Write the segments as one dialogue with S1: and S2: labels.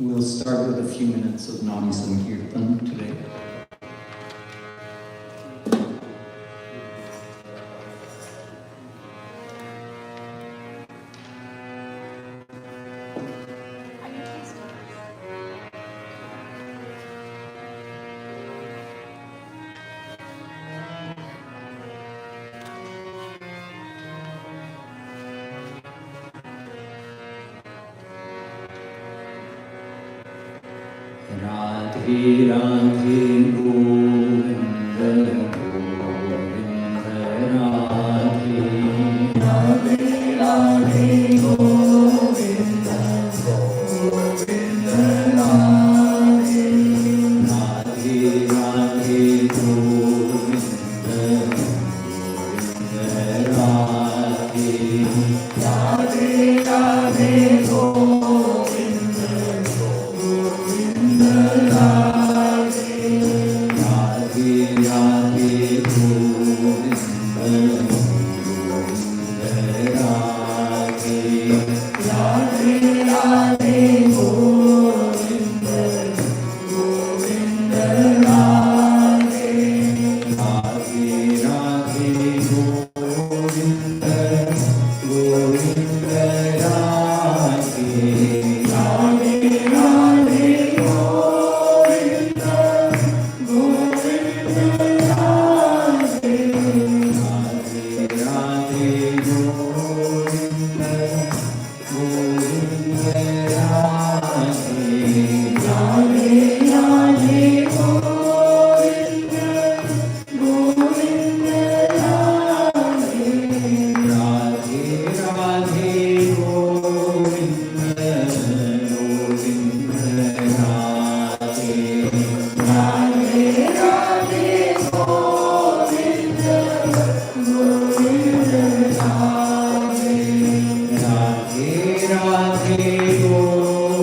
S1: We'll start with a few minutes of Nami Sankirtan today. Radhe Radhe Govinda Govinda Radhe Radhe Radhe Govinda Govinda Radhe Radhe Radhe Govinda Govinda Radhe Radhe Radhe Govinda Govinda Radhe Radhe Radhe Govinda Govinda Radhe Radhe Radhe Govinda Govinda Radhe Radhe Radhe Govinda Govinda Radhe Radhe Radhe Govinda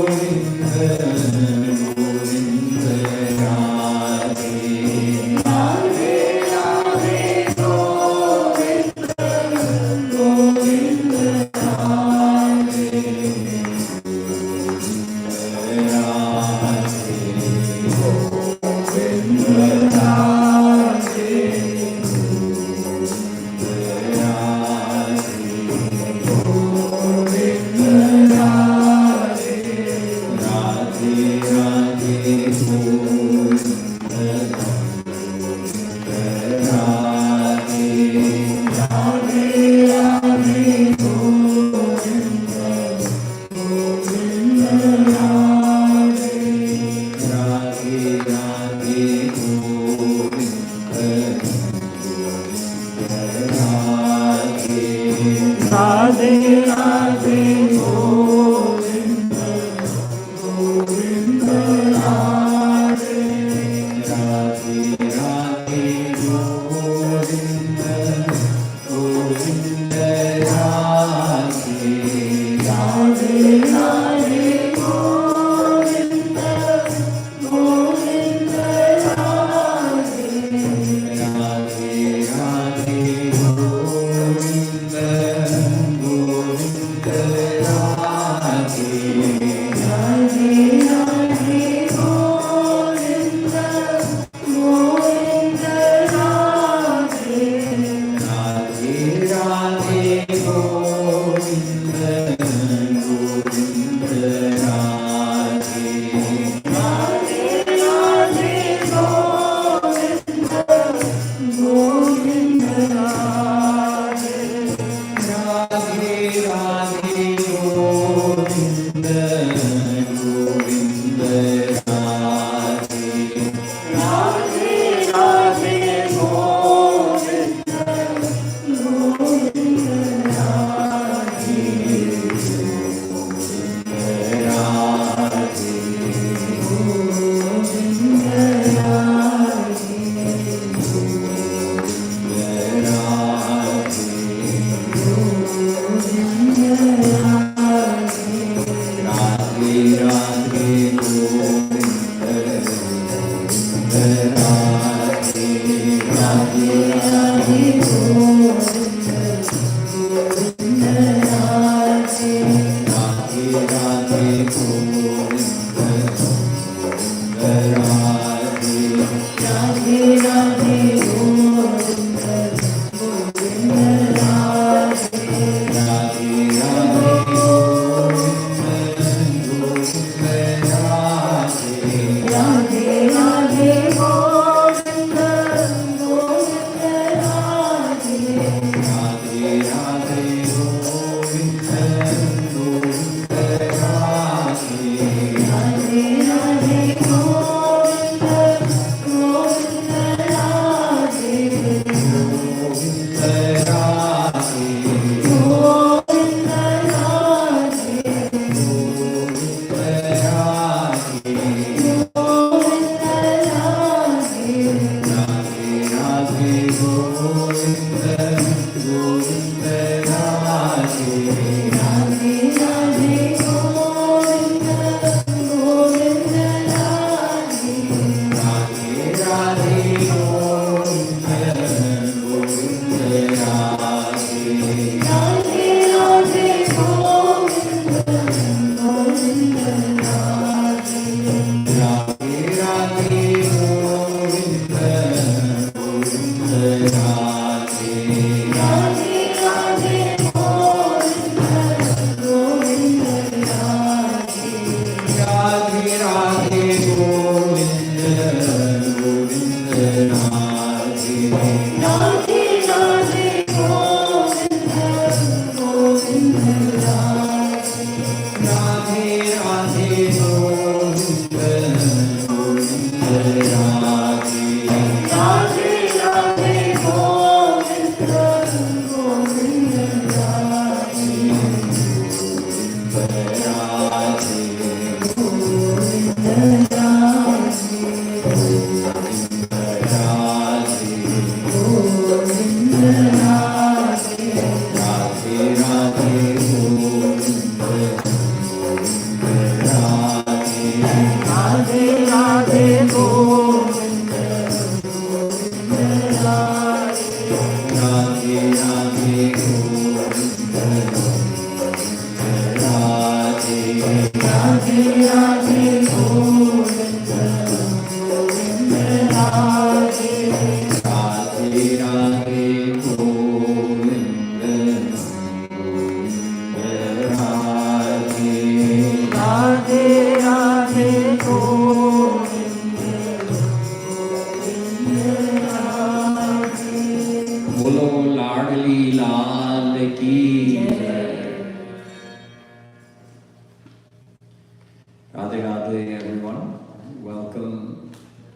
S1: Govinda Radhe Radhe Radhe Govinda Govinda Radhe Radhe Radhe Govinda Govinda Radhe Radhe Radhe Govinda Govinda Radhe Radhe Radhe Govinda Govinda Radhe Radhe Radhe Govinda Govinda Radhe Radhe Radhe Govinda Govinda Radhe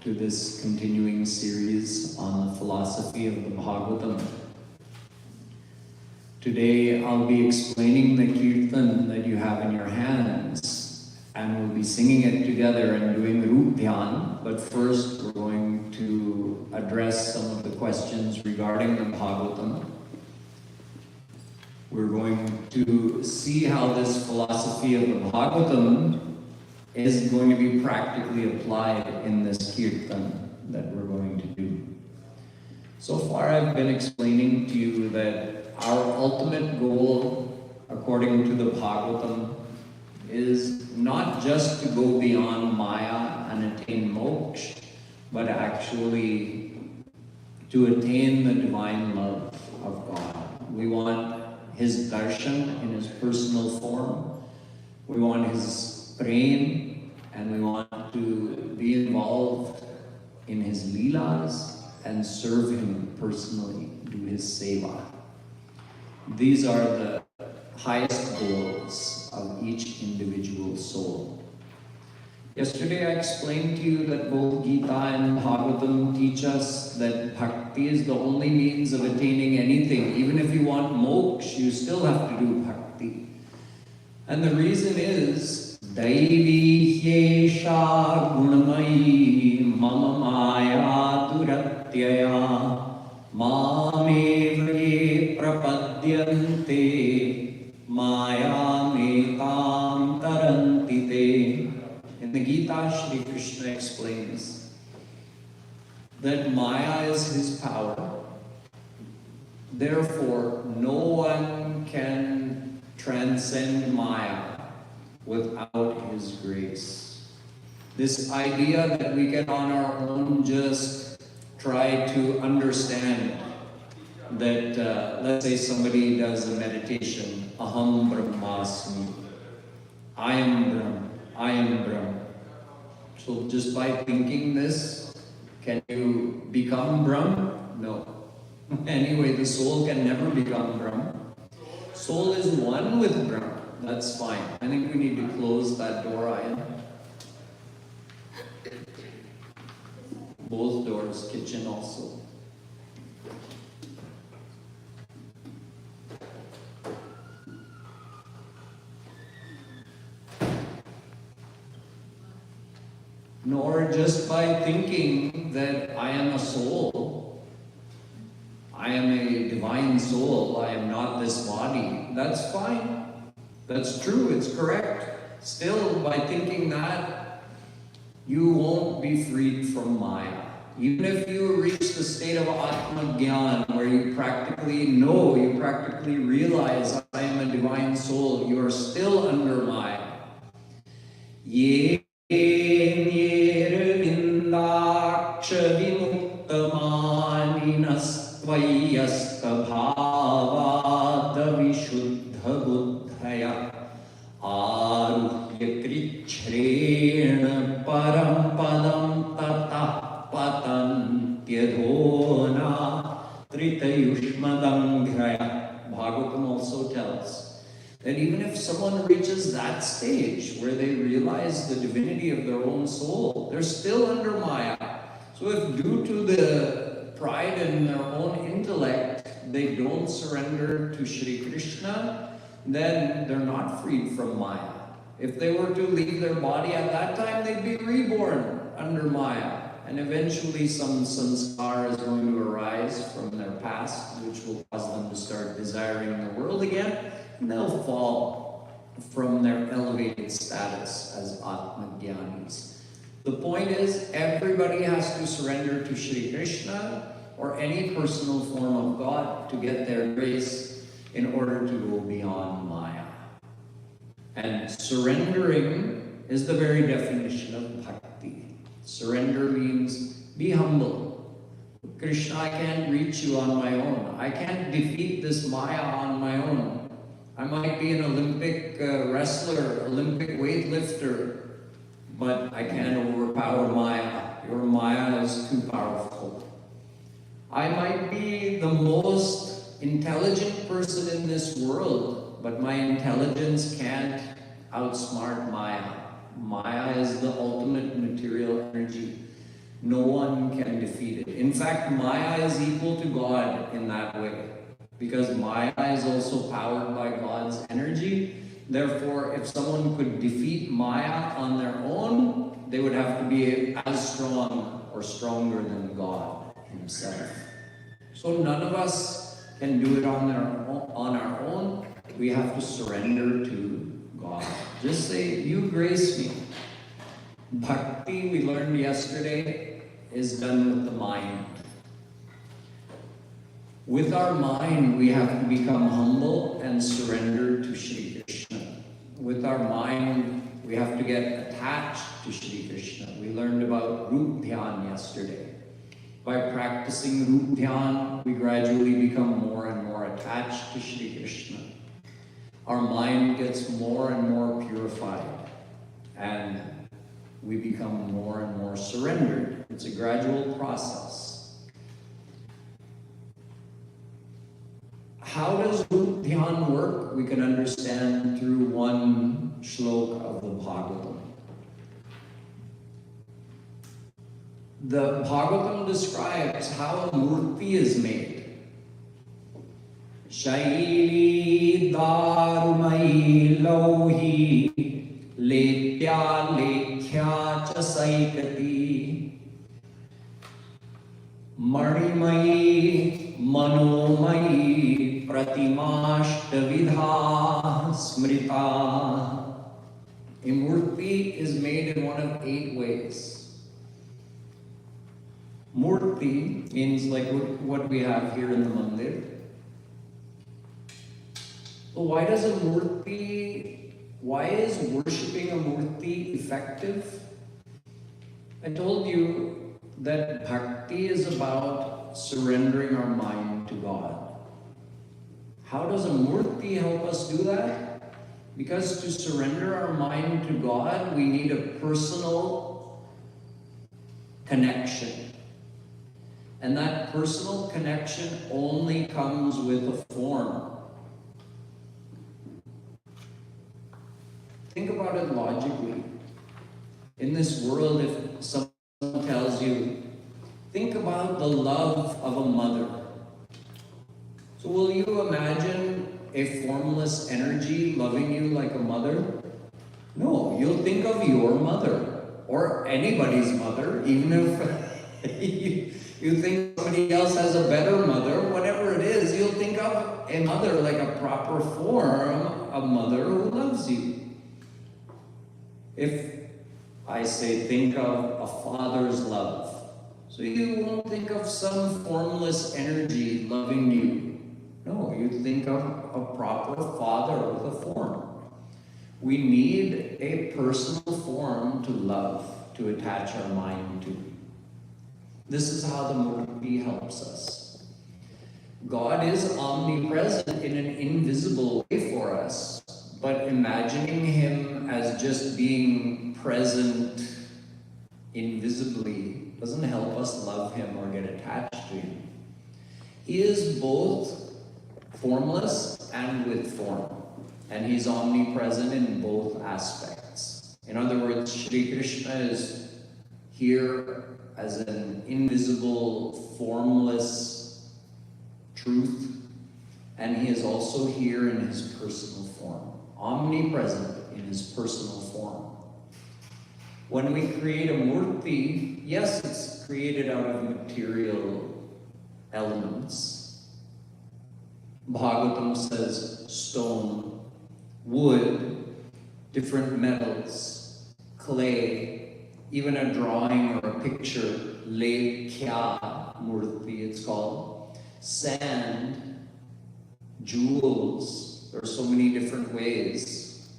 S1: to this continuing series on the philosophy of the Bhagavatam. Today I'll be explaining the kirtan that you have in your hands, and we'll be singing it together and doing Roop Dhyan. But first we're going to address some of the questions regarding the Bhagavatam. We're going to see how this philosophy of the Bhagavatam is going to be practically applied in this kirtan that we're going to do. So far I've been explaining to you that our ultimate goal, according to the Bhagavatam, is not just to go beyond Maya and attain moksha, but actually to attain the divine love of God. We want His darshan in His personal form. We want His prem, and we want to be involved in His leelas and serve Him personally, do His seva. These are the highest goals of each individual soul. Yesterday I explained to you that both Gita and Bhagavatam teach us that Bhakti is the only means of attaining anything. Even if you want moksha, you still have to do Bhakti. And the reason is, Daivi hyesha gunamayi mama maya duratyaya mamevye prapadyante maya mekam tarantite. In the Gita, Shri Krishna explains that Maya is His power. Therefore, no one can transcend Maya without His grace. This idea that we can on our own just try to understand that, let's say somebody does a meditation, Aham Brahmasmi, I am Brahma, I am Brahma. So just by thinking this, can you become Brahma? No. Anyway, the soul can never become Brahma. Soul is one with Brahma. That's fine. I think we need to close that door, Ian. Both doors, kitchen also. Nor just by thinking that I am a soul, I am a divine soul, I am not this body. That's fine. That's true, it's correct. Still, by thinking that, you won't be freed from Maya. Even if you reach the state of Atma Gyan, where you practically know, you practically realize, I am a divine soul, you are still under Maya. Aruhya krichrena param padam tata patantyadhona tritayushmadanghraya. Bhagavatam also tells that even if someone reaches that stage where they realize the divinity of their own soul, they're still under Maya. So if due to the pride in their own intellect, they don't surrender to Shri Krishna, then they're not freed from Maya. If they were to leave their body at that time, they'd be reborn under Maya. And eventually some sanskar is going to arise from their past, which will cause them to start desiring the world again, and they'll fall from their elevated status as Atma-Gyanis. The point is, everybody has to surrender to Shri Krishna or any personal form of God to get their grace in order to go beyond Maya. And surrendering is the very definition of Bhakti. Surrender means be humble. Krishna, I can't reach you on my own. I can't defeat this Maya on my own. I might be an Olympic wrestler, Olympic weightlifter, but I can't overpower Maya. Your Maya is too powerful. I might be the most intelligent person in this world, but my intelligence can't outsmart Maya. Maya is the ultimate material energy. no one can defeat it. In fact, Maya is equal to God in that way, because Maya is also powered by God's energy. Therefore, if someone could defeat Maya on their own, they would have to be as strong or stronger than God himself. So none of us can do it on our own. We have to surrender to God. Just say, you grace me. Bhakti, we learned yesterday, is done with the mind. With our mind, we have to become humble and surrender to Shri Krishna. With our mind, we have to get attached to Shri Krishna. We learned about Roop Dhyan yesterday. By practicing Roop Dhyan, we gradually become more and more attached to Shri Krishna. Our mind gets more and more purified, and we become more and more surrendered. It's a gradual process. How does Roop Dhyan work? We can understand through one shloka of the Bhagavatam. The Bhagavatam describes how a murti is made. Shaili darumai lauhi letya lekhya cha saikati marimai manomai pratimashta vidha smrita. A murti is made in one of 8 ways. Murti means like what we have here in the mandir. So why is worshipping a murti effective? I told you that bhakti is about surrendering our mind to God. How does a murti help us do that? Because to surrender our mind to God, we need a personal connection. And that personal connection only comes with a form. Think about it logically. In this world, if someone tells you, think about the love of a mother. So will you imagine a formless energy loving you like a mother? No, you'll think of your mother, or anybody's mother, even if you think somebody else has a better mother, whatever it is, you'll think of a mother like a proper form, a mother who loves you. If I say think of a father's love, so you won't think of some formless energy loving you. No, you think of a proper father with a form. We need a personal form to love, to attach our mind to. This is how the murti helps us. God is omnipresent in an invisible way for us, but imagining him as just being present invisibly doesn't help us love him or get attached to him. He is both formless and with form, and he's omnipresent in both aspects. In other words, Shri Krishna is here as an invisible, formless truth, and he is also here in his personal form, omnipresent in his personal form. When we create a murti, yes, it's created out of material elements. Bhagavatam says stone, wood, different metals, clay, even a drawing or a picture, lekhya murti it's called, sand, jewels. There are so many different ways.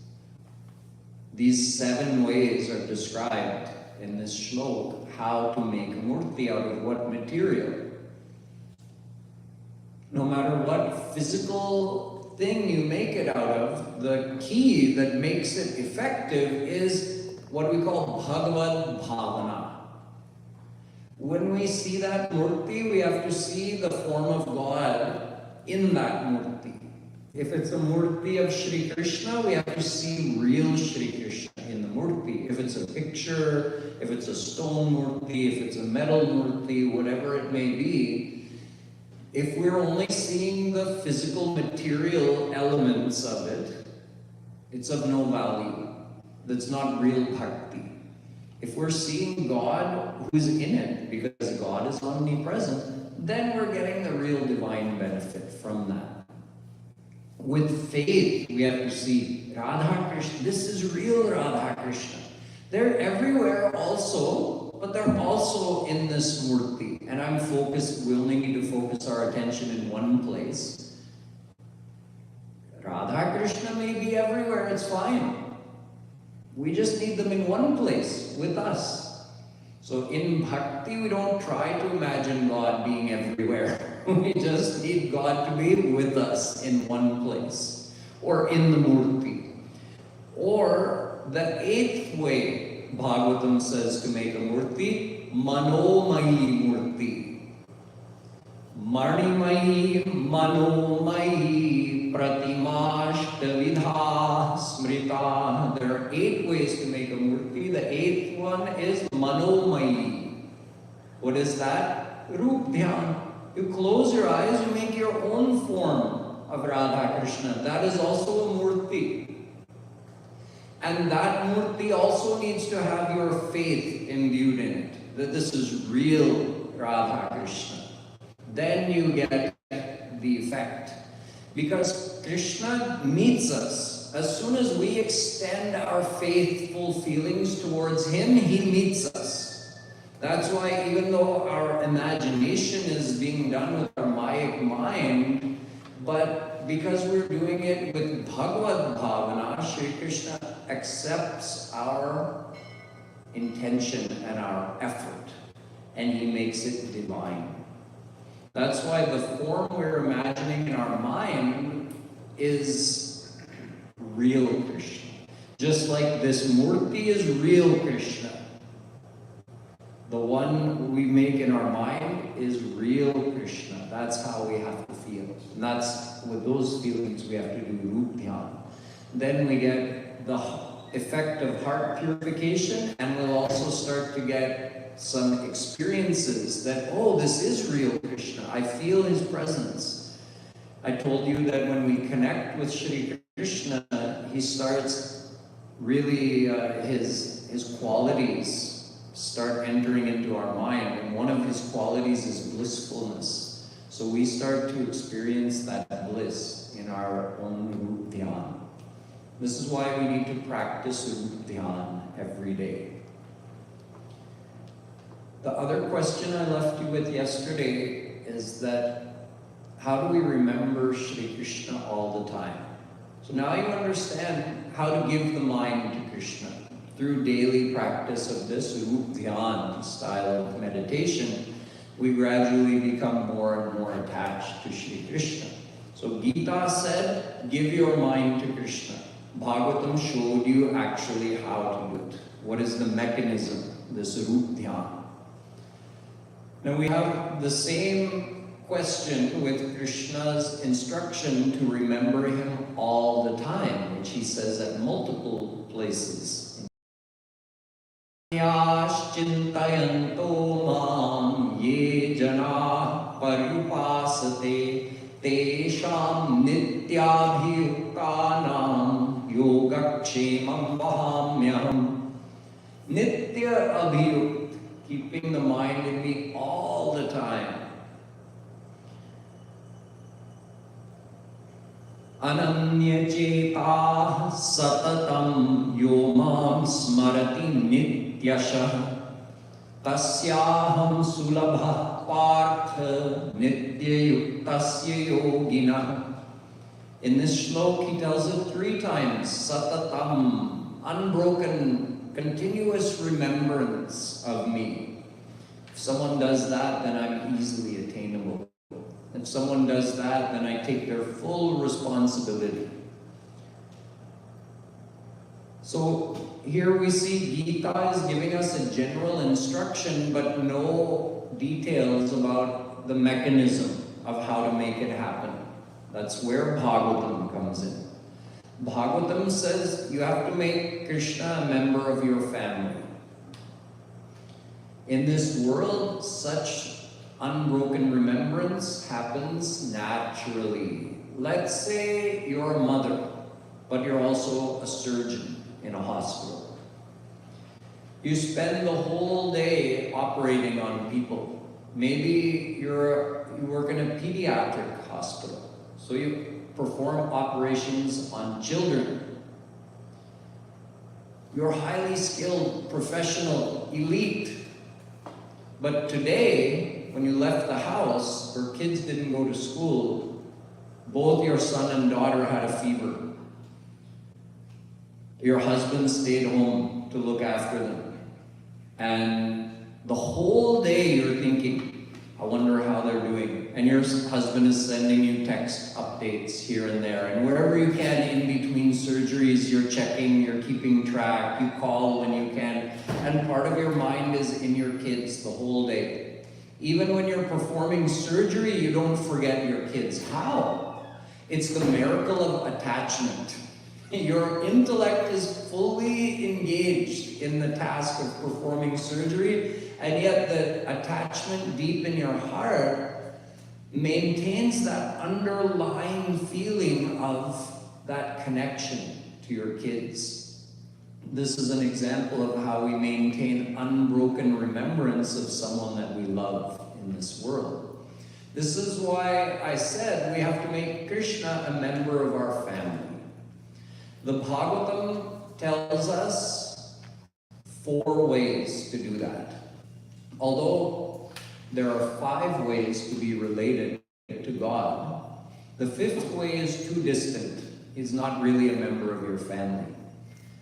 S1: These 7 ways are described in this shlok, how to make a murti out of what material. No matter what physical thing you make it out of, the key that makes it effective is what we call Bhagwat Bhavana. When we see that murti, we have to see the form of God in that murti. If it's a murti of Shri Krishna, we have to see real Shri Krishna in the murti. If it's a picture, if it's a stone murti, if it's a metal murti, whatever it may be, if we're only seeing the physical material elements of it, it's of no value. That's not real bhakti. If we're seeing God who's in it, because God is omnipresent, then we're getting the real divine benefit from that. With faith, we have to see Radha Krishna. This is real Radha Krishna. They're everywhere also, but they're also in this murti. And I'm focused, we only need to focus our attention in one place. Radha Krishna may be everywhere, it's fine. We just need them in one place with us. So in bhakti, we don't try to imagine God being everywhere. We just need God to be with us in one place, or in the murti. Or the eighth way Bhagavatam says to make a murti, Manomai murti. Marnimai Manomai Pratimashtavidha Smrita. There are 8 ways to make a murti. The 8th one is Manomai. What is that? Roop Dhyan. You close your eyes, you make your own form of Radha Krishna. That is also a murti. And that murti also needs to have your faith imbued in it, that this is real Radha Krishna. Then you get the effect. Because Krishna meets us. As soon as we extend our faithful feelings towards Him, He meets us. That's why even though our imagination is being done with our Mayic mind, but because we're doing it with Bhagavad Bhavana, Shri Krishna accepts our intention and our effort, and He makes it divine. That's why the form we're imagining in our mind is real Krishna. Just like this murti is real Krishna. The one we make in our mind is real Krishna. That's how we have to feel. And that's with those feelings we have to do Roop Dhyan. Then we get the effect of heart purification, and we'll also start to get some experiences that, oh, this is real Krishna. I feel His presence. I told you that when we connect with Shri Krishna, He starts really, his qualities start entering into our mind, and one of His qualities is blissfulness. So we start to experience that bliss in our own Roop Dhyan. This is why we need to practice Roop Dhyan every day. The other question I left you with yesterday is that how do we remember Shri Krishna all the time? So now you understand how to give the mind to Krishna. Through daily practice of this Roop Dhyan style of meditation, we gradually become more and more attached to Shri Krishna. So Gita said, give your mind to Krishna. Bhagavatam showed you actually how to do it. What is the mechanism, this Roop Dhyan? Now we have the same question with Krishna's instruction to remember Him all the time, which He says at multiple places. Chintayanto mam ye jana parupasate tesham nityabhiyuktanam yogakshemam vahamyam. Nitya abhiyukt, keeping the mind in me all the time. Ananya chetah satatam yomam smarati nityashah tasyaham sulabha partha nityayuktasya yoginah. In this shlok he tells it 3 times. Satatam, unbroken, continuous remembrance of me. If someone does that, then I'm easily attainable. If someone does that, then I take their full responsibility. So here we see Gita is giving us a general instruction, but no details about the mechanism of how to make it happen. That's where Bhagavatam comes in. Bhagavatam says you have to make Krishna a member of your family. In this world, such unbroken remembrance happens naturally. Let's say you're a mother, but you're also a surgeon in a hospital. You spend the whole day operating on people. Maybe you work in a pediatric hospital, so you perform operations on children. You're highly skilled, professional, elite. But today, when you left the house or kids didn't go to school, both your son and daughter had a fever. Your husband stayed home to look after them. And the whole day you're thinking, I wonder how they're doing. And your husband is sending you text updates here and there. And wherever you can, in between surgeries, you're checking, you're keeping track, you call when you can. And part of your mind is in your kids the whole day. Even when you're performing surgery, you don't forget your kids. How? It's the miracle of attachment. Your intellect is fully engaged in the task of performing surgery, and yet the attachment deep in your heart maintains that underlying feeling of that connection to your kids. This is an example of how we maintain unbroken remembrance of someone that we love in this world. This is why I said we have to make Krishna a member of our family. The Bhagavatam tells us 4 ways to do that. Although there are 5 ways to be related to God, the 5th way is too distant. He's not really a member of your family.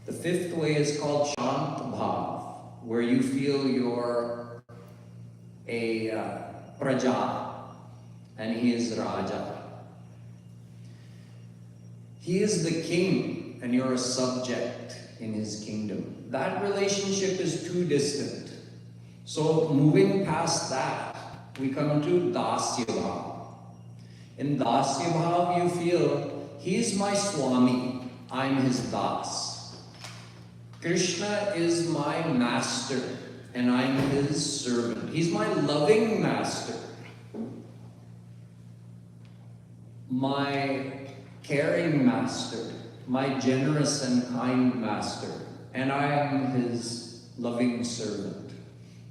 S1: The 5th way is called Shant Bhav, where you feel you're a Praja and he is Raja. He is the king and you're a subject in his kingdom. That relationship is too distant. So moving past that, we come to Dasya Bhav. In Dasya Bhav, you feel, he's my Swami, I'm his Das. Krishna is my master, and I'm his servant. He's my loving master, my caring master, my generous and kind master, and I am his loving servant.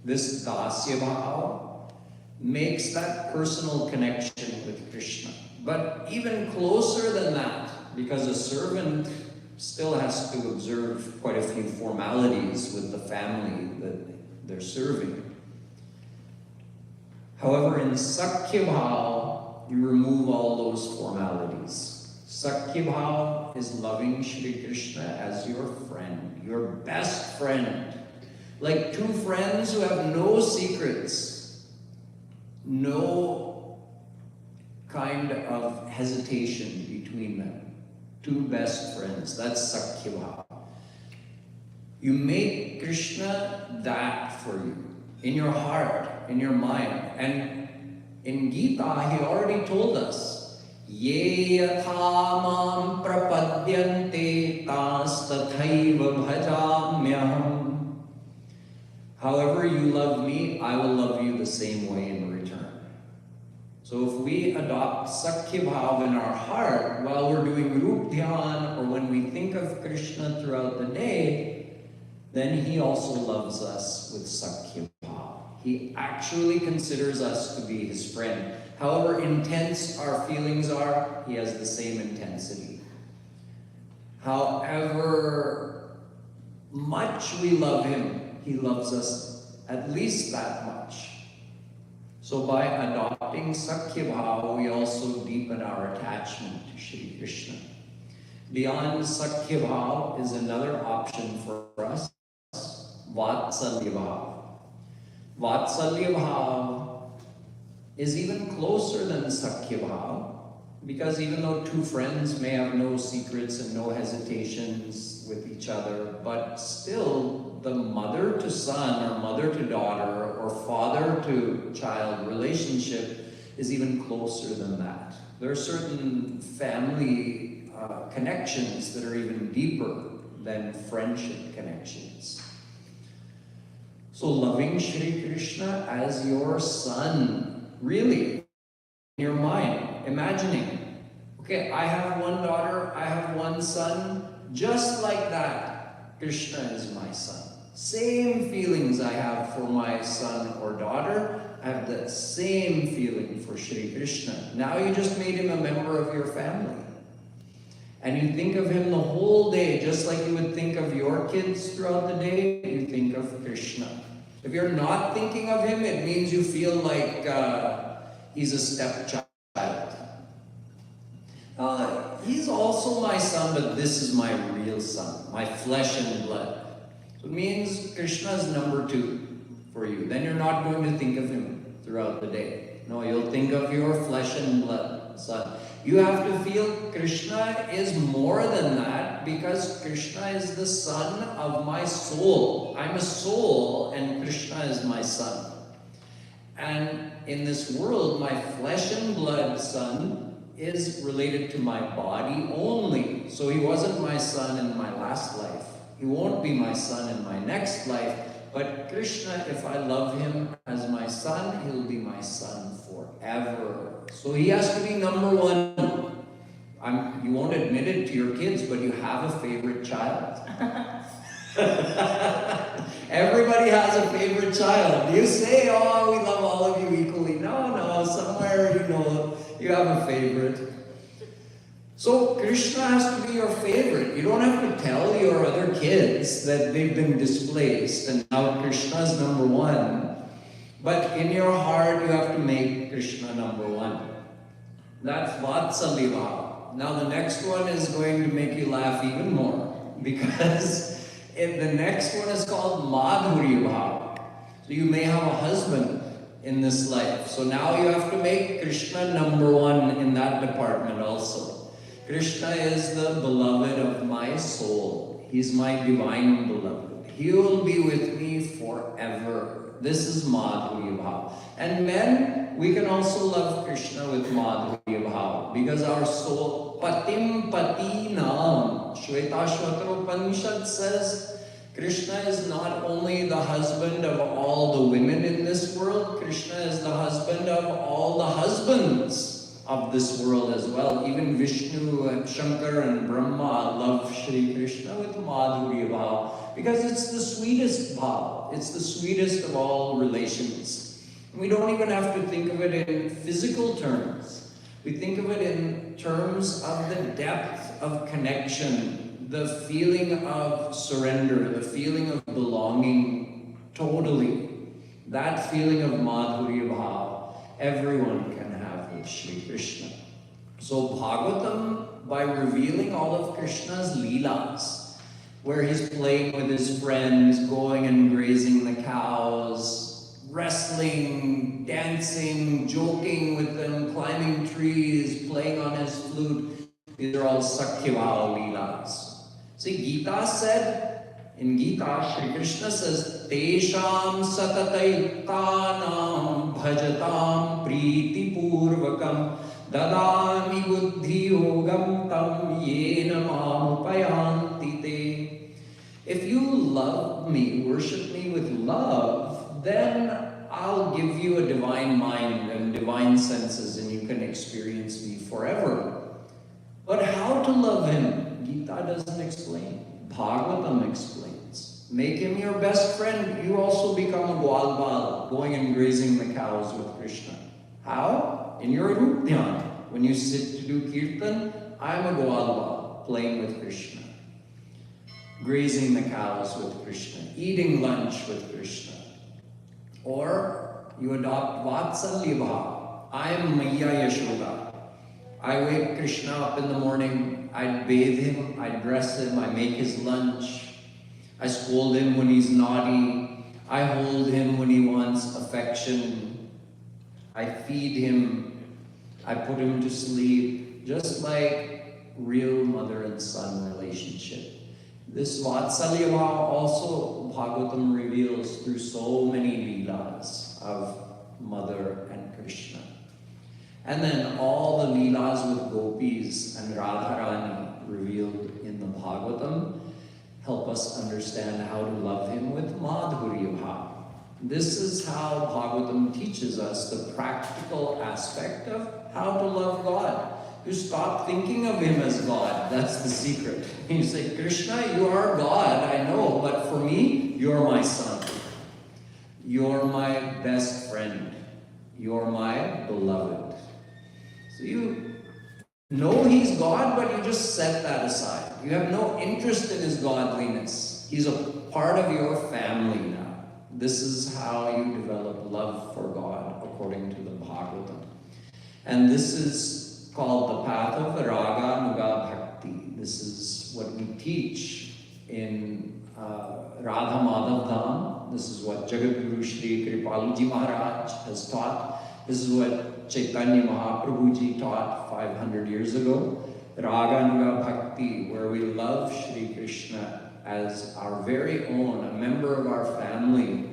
S1: This Dasya Bhava makes that personal connection with Krishna. But even closer than that, because a servant still has to observe quite a few formalities with the family that they're serving. However, in Sakhya Bhava, you remove all those formalities. Sakhya Bhava is loving Shri Krishna as your friend, your best friend. Like 2 friends who have no secrets, no kind of hesitation between them. 2 best friends, that's Sakhya Bhava. You make Krishna that for you, in your heart, in your mind. And in Gita, he already told us, Ye yatha mam prapadyante tas tathaiva bhajamyaham. However you love me, I will love you the same way in return. So if we adopt Sakhya Bhav in our heart while we're doing Rup Dhyan or when we think of Krishna throughout the day, then he also loves us with Sakhya Bhav. He actually considers us to be his friend. However intense our feelings are, he has the same intensity. However much we love him, he loves us at least that much. So by adopting Sakhya Bhava, we also deepen our attachment to Shri Krishna. Beyond Sakhya Bhava is another option for us, Vatsalya Bhava. Vatsalya Bhava is even closer than Sakhya Bhava, because even though 2 friends may have no secrets and no hesitations with each other, but still the mother to son or mother to daughter or father to child relationship is even closer than that. There are certain family connections that are even deeper than friendship connections. So loving Shri Krishna as your son, really, in your mind, imagining, okay, I have one daughter, I have one son, just like that, Krishna is my son. Same feelings I have for my son or daughter, I have that same feeling for Shri Krishna. Now you just made him a member of your family. And you think of him the whole day, just like you would think of your kids throughout the day, you think of Krishna. If you're not thinking of him, it means you feel like he's a stepchild. He's also my son, but this is my real son, my flesh and blood. So it means Krishna is number 2 for you. Then you're not going to think of him throughout the day. No, you'll think of your flesh and blood son. You have to feel Krishna is more than that, because Krishna is the son of my soul. I'm a soul and Krishna is my son. And in this world, my flesh and blood son is related to my body only. So he wasn't my son in my last life. He won't be my son in my next life. But Krishna, if I love him as my son, he'll be my son forever. So he has to be number 1. You won't admit it to your kids, but you have a favorite child. Everybody has a favorite child. You say, oh, we love all of you equally. No, somewhere you have a favorite. So Krishna has to be your favorite. You don't have to tell your other kids that they've been displaced and now Krishna is number 1. But in your heart, you have to make Krishna number 1. That's Vatsalya Bhava. Now the next one is going to make you laugh even more, because the next one is called Madhurya Bhava. So you may have a husband in this life. So now you have to make Krishna number 1 in that department also. Krishna is the beloved of my soul. He's my divine beloved. He will be with me forever. This is Madhurya Bhava. And men, we can also love Krishna with Madhurya Bhava, because our soul, Patim Patinam, Shvetashvatara Upanishad says, Krishna is not only the husband of all the women in this world, Krishna is the husband of all the husbands of this world as well. Even Vishnu and Shankar and Brahma love Shri Krishna with Madhurya Bhava, because it's the sweetest bhava. It's the sweetest of all relations. We don't even have to think of it in physical terms. We think of it in terms of the depth of connection, the feeling of surrender, the feeling of belonging totally. That feeling of Madhurya Bhava, everyone can have with Shri Krishna. So Bhagavatam, by revealing all of Krishna's leelas, where he's playing with his friends, going and grazing the cows, wrestling, dancing, joking with them, climbing trees, playing on his flute, these are all Sakhyavāva leelas. See, Gita said, in Gita, Shri Krishna says, Tesham satatayuktanam bhajatam priti purvakam dadami buddhi yogam tam yena mamupayanti te. If you love me, worship me with love, then I'll give you a divine mind and divine senses, and you can experience me forever. But how to love him? Gita doesn't explain. Bhagavatam explains. Make him your best friend. You also become a Gwalbal, going and grazing the cows with Krishna. How? In your Rup Dhyana. When you sit to do Kirtan, I'm a Gwalbal, playing with Krishna. Grazing the cows with Krishna. Eating lunch with Krishna. Or you adopt Vatsalya Bhava. I'm Maya Yashoda. I wake Krishna up in the morning, I'd bathe him, I'd dress him, I make his lunch. I scold him when he's naughty. I hold him when he wants affection. I feed him. I put him to sleep, just like real mother and son relationship. This Vatsalya Bhava also Bhagavatam reveals through so many leelas of mother and Krishna. And then all the leelas with gopis and Radharani. revealed in the Bhagavatam help us understand how to love him with madhurya bhav. This is how Bhagavatam teaches us the practical aspect of how to love God. You stop thinking of him as God. That's the secret. You say, Krishna, you are God, I know, but for me, you're my son. You're my best friend. You're my beloved. So you know he's God, but you just set that aside. You have no interest in his godliness. He's a part of your family now. This is how you develop love for God according to the Bhagavatam. And this is called the path of Raga Nuga Bhakti. This is what we teach in Radha Madhav Dham. This is what Jagadguru Shri Kripaluji Maharaj has taught. This is what Chaitanya Mahaprabhuji taught 500 years ago. Raga Nuga Bhakti, where we love Shri Krishna as our very own, a member of our family.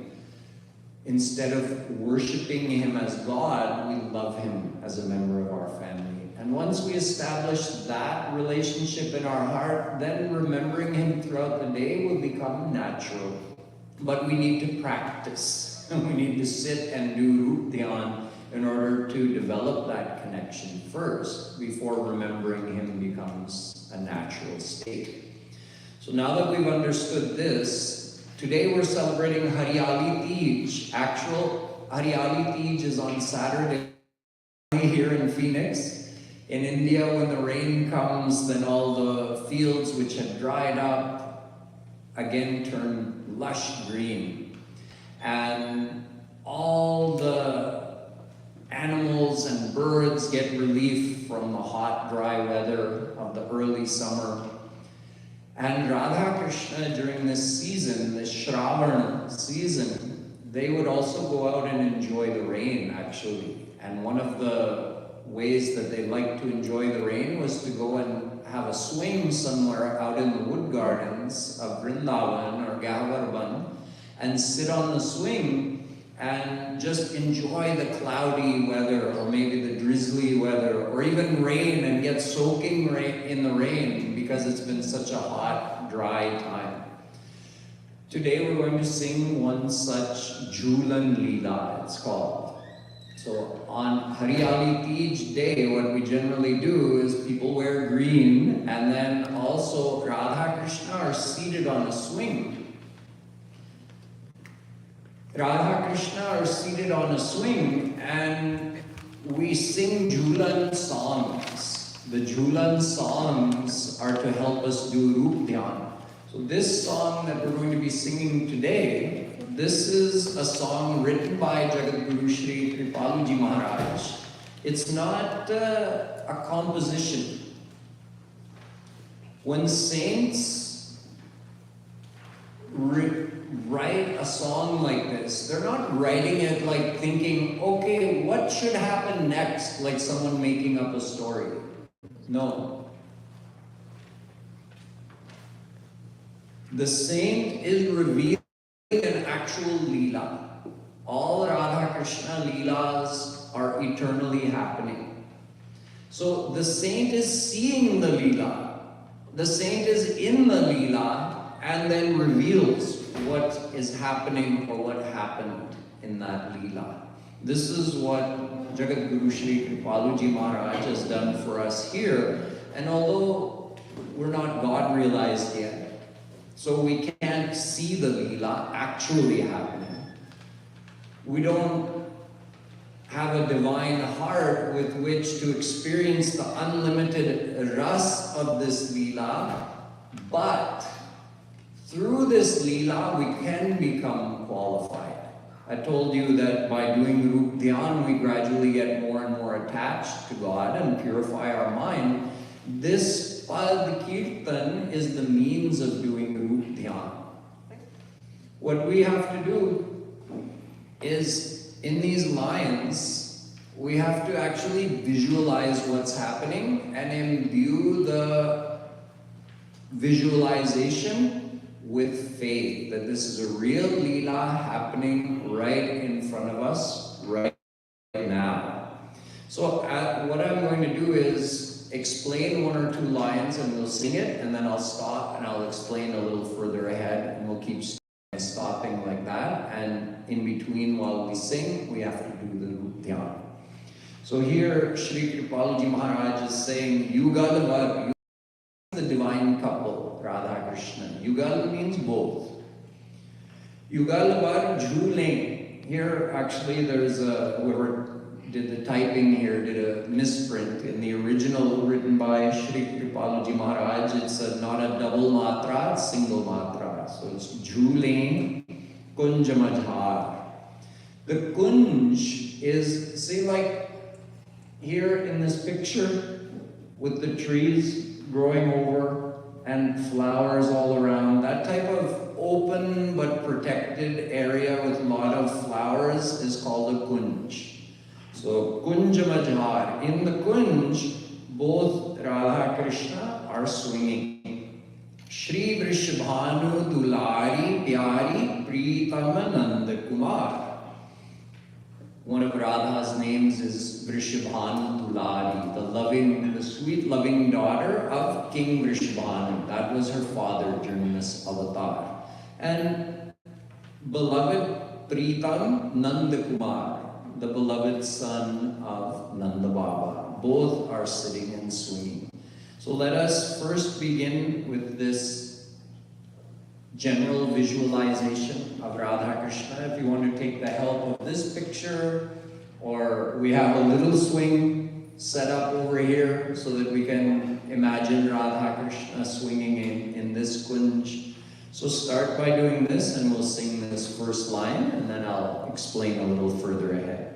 S1: Instead of worshipping him as God, we love him as a member of our family. And once we establish that relationship in our heart, then remembering him throughout the day will become natural. But we need to practice. We need to sit and do Rup Dhyan in order to develop that connection first, before remembering him becomes a natural state. So now that we've understood this, today we're celebrating Hariyali Teej. Actual Hariyali Teej is on Saturday here in Phoenix. In India, when the rain comes, then all the fields which had dried up again turn lush green. And all the animals and birds get relief from the hot, dry weather of the early summer. And Radha Krishna, during this season, this Shravana season, they would also go out and enjoy the rain, actually. And one of the ways that they liked to enjoy the rain was to go and have a swing somewhere out in the wood gardens of Vrindavan or Gavarban and sit on the swing and just enjoy the cloudy weather, or maybe the drizzly weather, or even rain, and get soaking in the rain because it's been such a hot, dry time. Today we're going to sing one such Jhulan Leela, it's called. So on Hariyali Teej day, what we generally do is people wear green, and then also Radha Krishna are seated on a swing. Radha Krishna are seated on a swing, and we sing Jhulan songs. The Jhulan songs are to help us do Rup Dhyan. So this song that we're going to be singing today, this is a song written by Jagadguru Shri Kripaluji Maharaj. It's not a composition. When saints write a song like this, they're not writing it like thinking, okay, what should happen next, like someone making up a story. No. The saint is revealing an actual Leela. All Radha Krishna Leelas are eternally happening. So the saint is seeing the Leela. The saint is in the Leela and then reveals what is happening or what happened in that Leela. This is what Jagadguru Shri Kripaluji Maharaj has done for us here. And although we're not God realized yet, so we can't see the Leela actually happening, we don't have a divine heart with which to experience the unlimited ras of this Leela, but through this Leela we can become qualified. I told you that by doing Rup Dhyan we gradually get more and more attached to God and purify our mind. This Pad Kirtan is the means of doing Rup Dhyan. What we have to do is, in these lines, we have to actually visualize what's happening and imbue the visualization with faith that this is a real Leela happening right in front of us right now. So what I'm going to do is explain one or two lines and we'll sing it, and then I'll stop and I'll explain a little further ahead, and we'll keep stopping like that. And in between, while we sing, we have to do the dhyan. So here, Sri Kripalji Maharaj is saying, Yugal Var, the divine couple, Radha Krishna. Yugal means both. Yugal Var Jhulein. Here, actually, there's whoever did the typing here did a misprint. In the original written by Sri Kripalji Maharaj, it's not a double matra, it's single matra. So it's Jhulein Kunj Majhar. The Kunj is, see, like here in this picture with the trees growing over and flowers all around, that type of open but protected area with a lot of flowers is called a kunj. So kunj majhar. In the kunj, both Radha Krishna are swinging. Shri Vrishabhanu Dulari Pyari Pritam Nanda Kumar. One of Radha's names is Vrishabhanu Dulari, the sweet loving daughter of King Vrishabhanu. That was her father during this avatar. And beloved Pritam Nanda Kumar, the beloved son of Nanda Baba. Both are sitting and swinging. So let us first begin with this general visualization of Radha Krishna. If you want to take the help of this picture, or we have a little swing set up over here so that we can imagine Radha Krishna swinging in this kunj. So start by doing this, and we'll sing this first line, and then I'll explain a little further ahead.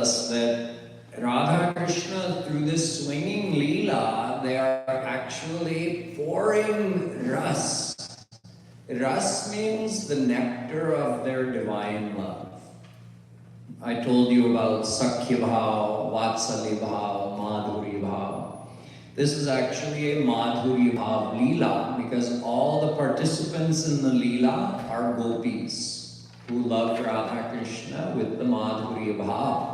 S1: us that Radha Krishna, through this swinging Leela, they are actually pouring ras. Ras means the nectar of their divine love. I told you about Sakhya Bhav, Vatsalya Bhav, Madhuri Bhav. This is actually a Madhuri Bhav Leela because all the participants in the Leela are gopis who love Radha Krishna with the Madhuri Bhav.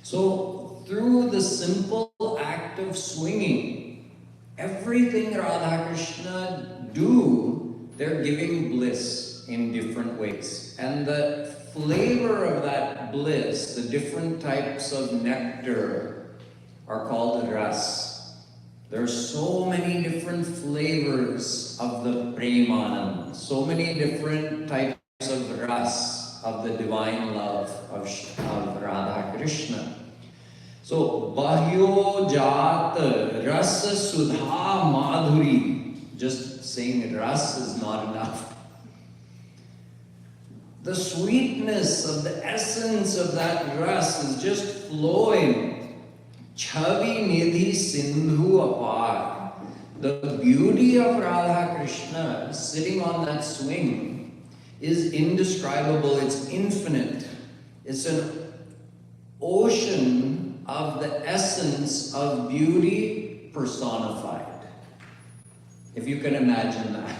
S1: So through the simple act of swinging, everything Radha Krishna do, they're giving bliss in different ways. And the flavor of that bliss, the different types of nectar, are called ras. There are so many different flavors of the Premanand, so many different types of ras, of the divine love of Radha Krishna. So, Bahyo Jat Rasa Sudha Madhuri. Just saying ras is not enough. The sweetness of the essence of that ras is just flowing. Chavi Nidhi Sindhu Apar. The beauty of Radha Krishna sitting on that swing is indescribable, it's infinite. It's an ocean of the essence of beauty personified. If you can imagine that.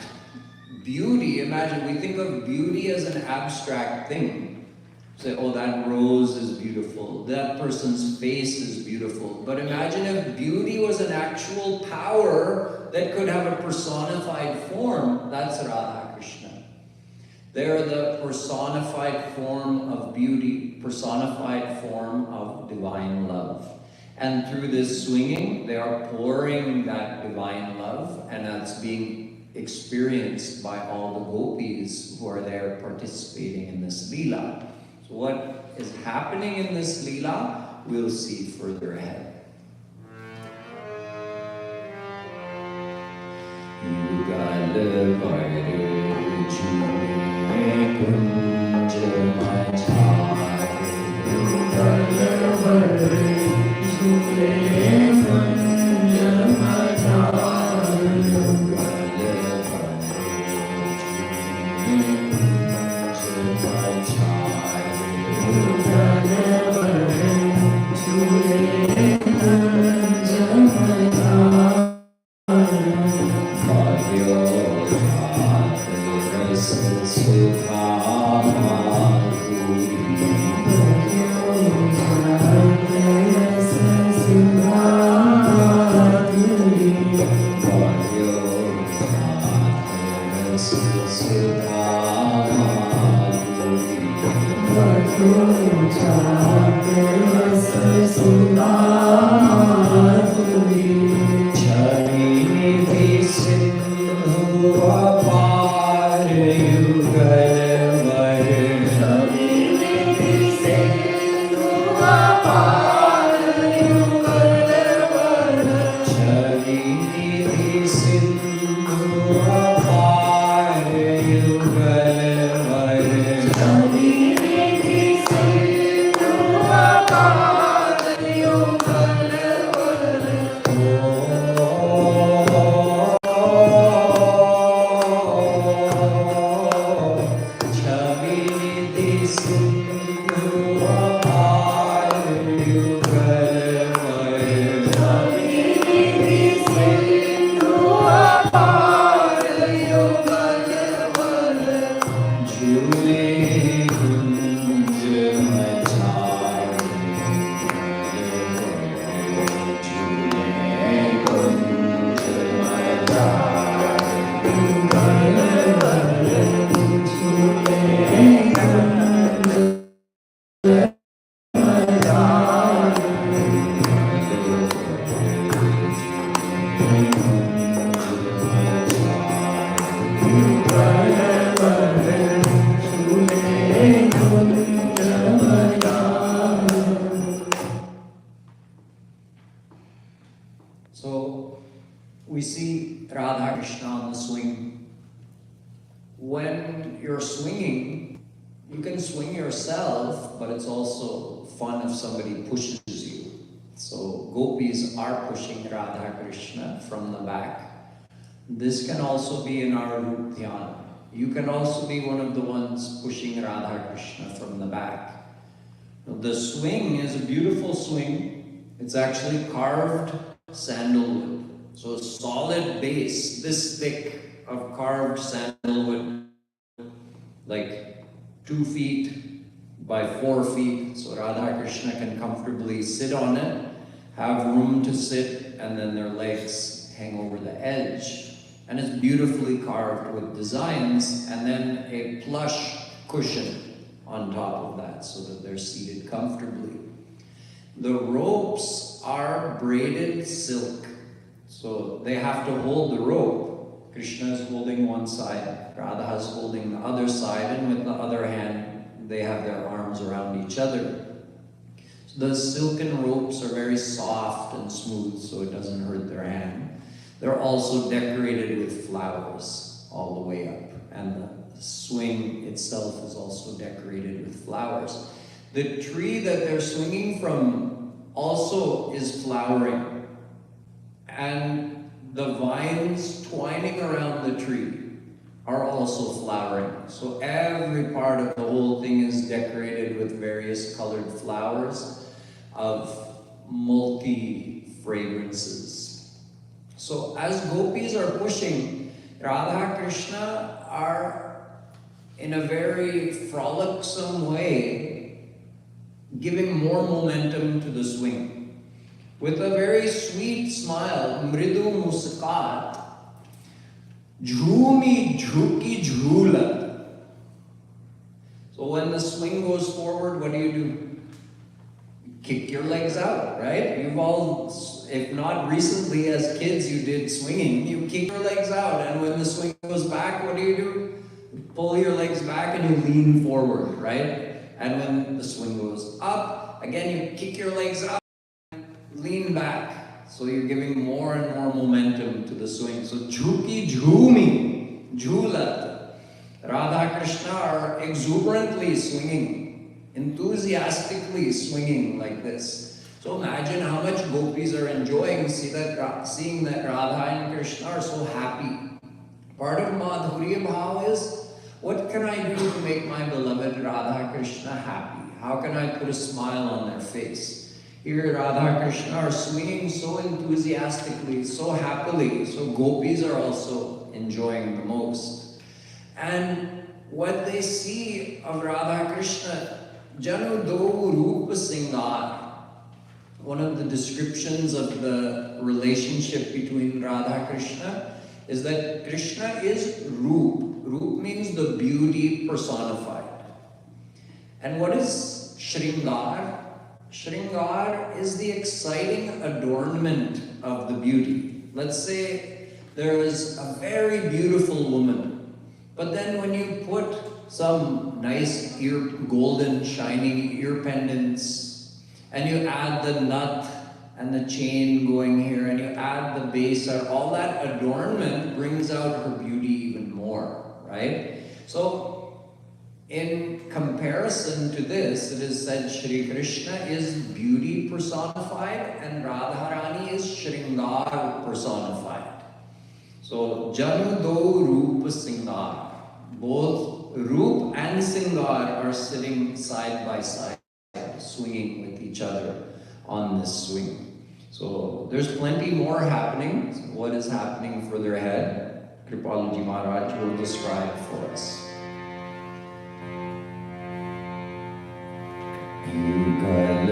S1: Beauty, imagine, we think of beauty as an abstract thing. Say, oh, that rose is beautiful, that person's face is beautiful. But imagine if beauty was an actual power that could have a personified form. That's Radha Krishna. They're the personified form of beauty, personified form of divine love. And through this swinging, they are pouring that divine love, and that's being experienced by all the gopis who are there participating in this Leela. So what is happening in this Leela, we'll see further ahead. So we see Radha Krishna on the swing. When you're swinging, You can swing yourself, but it's also fun if somebody pushes you. So gopis are pushing Radha Krishna from the back. This can also be in our Rup Dhyana. You can also be one of the ones pushing Radha Krishna from the back. The swing is a beautiful swing. It's actually carved sandalwood. So a solid base, this thick of carved sandalwood, like 2 feet by 4 feet. So Radha Krishna can comfortably sit on it, have room to sit, and then their legs hang over the edge. And it's beautifully carved with designs, and then a plush cushion on top of that so that they're seated comfortably. The ropes are braided silk, so they have to hold the rope. Krishna is holding one side, Radha is holding the other side, and with the other hand, they have their arms around each other. So the silken ropes are very soft and smooth, so it doesn't hurt their hand. They're also decorated with flowers all the way up, and the swing itself is also decorated with flowers. The tree that they're swinging from also is flowering, and the vines twining around the tree are also flowering. So every part of the whole thing is decorated with various colored flowers of multi-fragrances. So as gopis are pushing, Radha Krishna are in a very frolicsome way giving more momentum to the swing. With a very sweet smile, mridu muskat, jhoomi jhuki jhoola. So when the swing goes forward, what do? Kick your legs out, right? You've all, if not recently as kids you did swinging, you kick your legs out, and when the swing goes back, what do? You pull your legs back and you lean forward, right? And when the swing goes up, again you kick your legs out and lean back. So you're giving more and more momentum to the swing. So jhuki jhoomi jhoolat. Radha Krishna are exuberantly swinging, enthusiastically swinging like this. So imagine how much gopis are enjoying seeing that Radha and Krishna are so happy. Part of Madhurya Bhav is, what can I do to make my beloved Radha Krishna happy? How can I put a smile on their face? Here Radha Krishna are swinging so enthusiastically, so happily, so gopis are also enjoying the most. And what they see of Radha Krishna, Janu do Rupa Singar. One of the descriptions of the relationship between Radha Krishna is that Krishna is Roop. Roop means the beauty personified. And what is Shringar? Shringar is the exciting adornment of the beauty. Let's say there is a very beautiful woman, but then when you put some nice golden shining ear pendants, and you add the nut and the chain going here, and you add the base, all that adornment brings out her beauty even more, right? So in comparison to this, it is said Shri Krishna is beauty personified and Radharani is Shringar personified. So Janu do Rupa Singar. Both Roop and Singar are sitting side by side, swinging with each other on this swing. So there's plenty more happening. So what is happening further ahead, Kripaluji Maharaj will describe for us.
S2: Yugal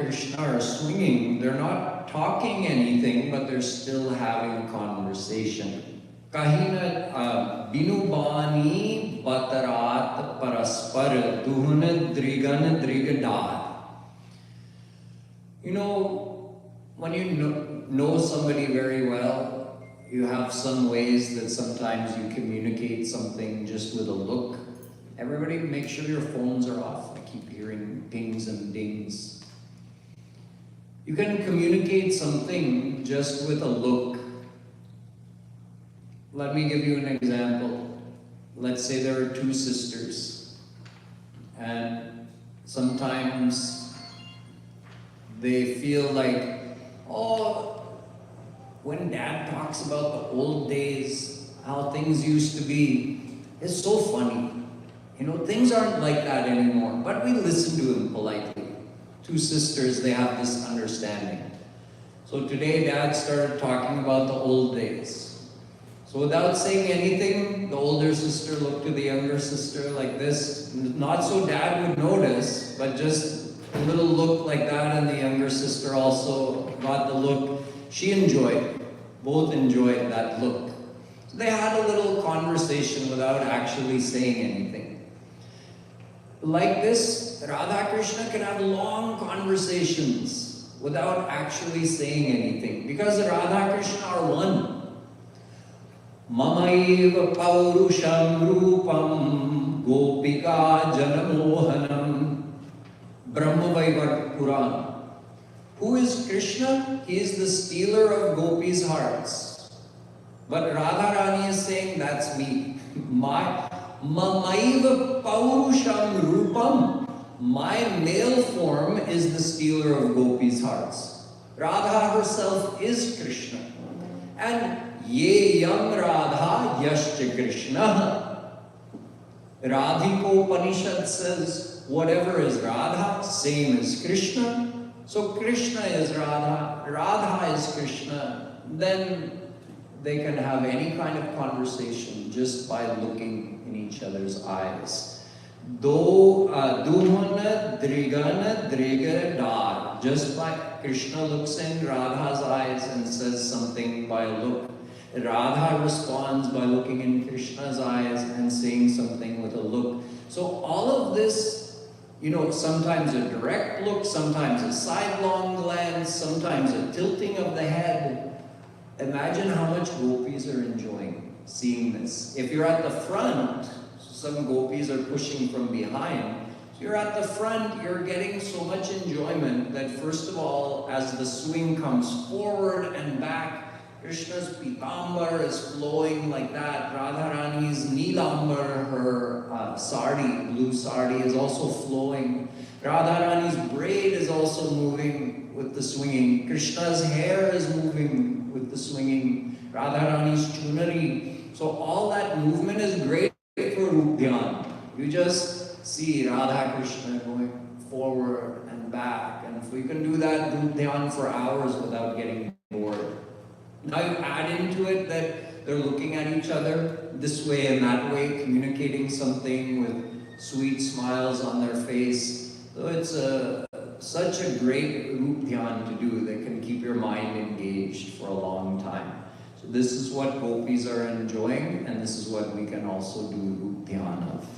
S1: Krishna are swinging, they're not talking anything, but they're still having conversation. Kahina binubani batarat paraspar duhun drigan drigadar. You know, when you know somebody very well, you have some ways that sometimes you communicate something just with a look. Everybody make sure your phones are off. I keep hearing pings and dings. You can communicate something just with a look. Let me give you an example. Let's say there are two sisters, and sometimes they feel like, oh, when Dad talks about the old days, how things used to be, it's so funny. You know, things aren't like that anymore, but we listen to him politely. Two sisters, they have this understanding. So today Dad started talking about the old days. So without saying anything, the older sister looked to the younger sister like this. Not so Dad would notice, but just a little look like that, and the younger sister also got the look. She enjoyed, both enjoyed that look. So they had a little conversation without actually saying anything. Like this, Radha Krishna can have long conversations without actually saying anything, because Radha Krishna are one. Mamaiva paurusham rupam gopika janamohanam Brahmavaivar Puran. Who is Krishna? He is the stealer of gopis' hearts. But Radharani is saying, that's me. Mamaiva paurusham rupam. My male form is the stealer of gopis' hearts. Radha herself is Krishna. And ye yam Radha yascha Krishna. Radhiko Upanishad says, whatever is Radha, same as Krishna. So Krishna is Radha, Radha is Krishna. Then they can have any kind of conversation just by looking in each other's eyes. Duhana drigana drigadar. Just like Krishna looks in Radha's eyes and says something by a look, Radha responds by looking in Krishna's eyes and saying something with a look. So all of this, you know, sometimes a direct look, sometimes a sidelong glance, sometimes a tilting of the head. Imagine how much gopis are enjoying seeing this. If you're at the front, some gopis are pushing from behind. If you're at the front, you're getting so much enjoyment that first of all, as the swing comes forward and back, Krishna's pitambar is flowing like that. Radharani's nilambar, her sari, blue sari, is also flowing. Radharani's braid is also moving with the swinging. Krishna's hair is moving with the swinging. Radharani's chunari. So all that movement is great for Rup Dhyan. You just see Radha Krishna going forward and back. And if we can do that Rup Dhyan for hours without getting bored. Now you add into it that they're looking at each other this way and that way, communicating something with sweet smiles on their face. So it's such a great Rup Dhyan to do that can keep your mind engaged for a long time. So this is what gopis are enjoying, and this is what we can also do Rup Dhyan of.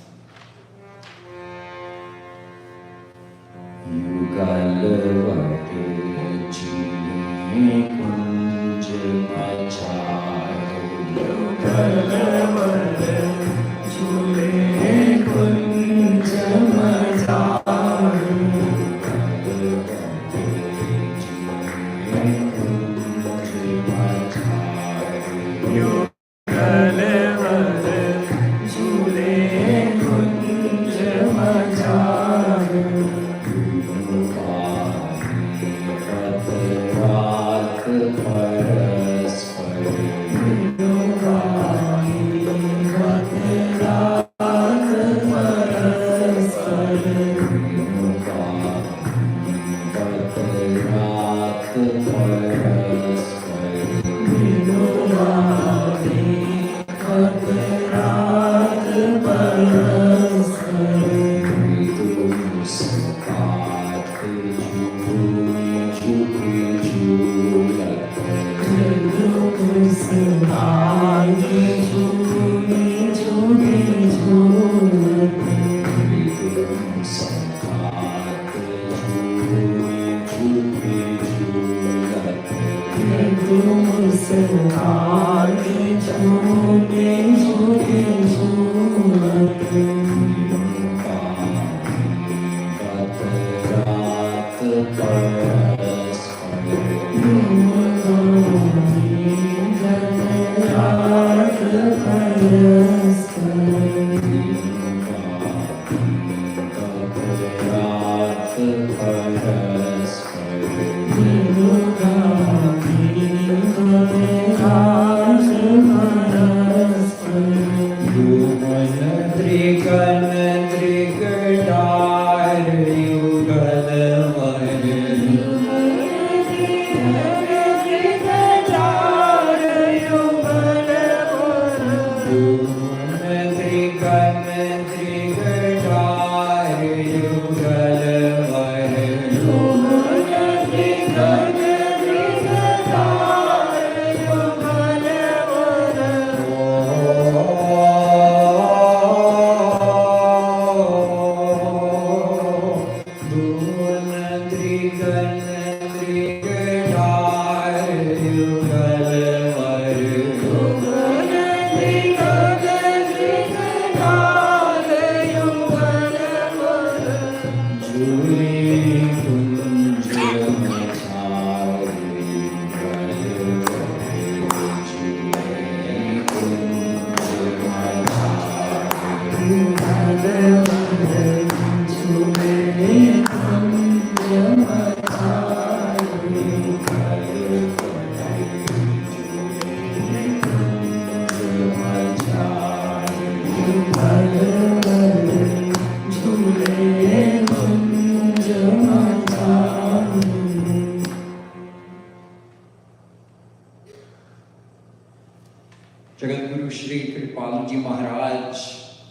S1: Jagadguru Shri Kripaluji Maharaj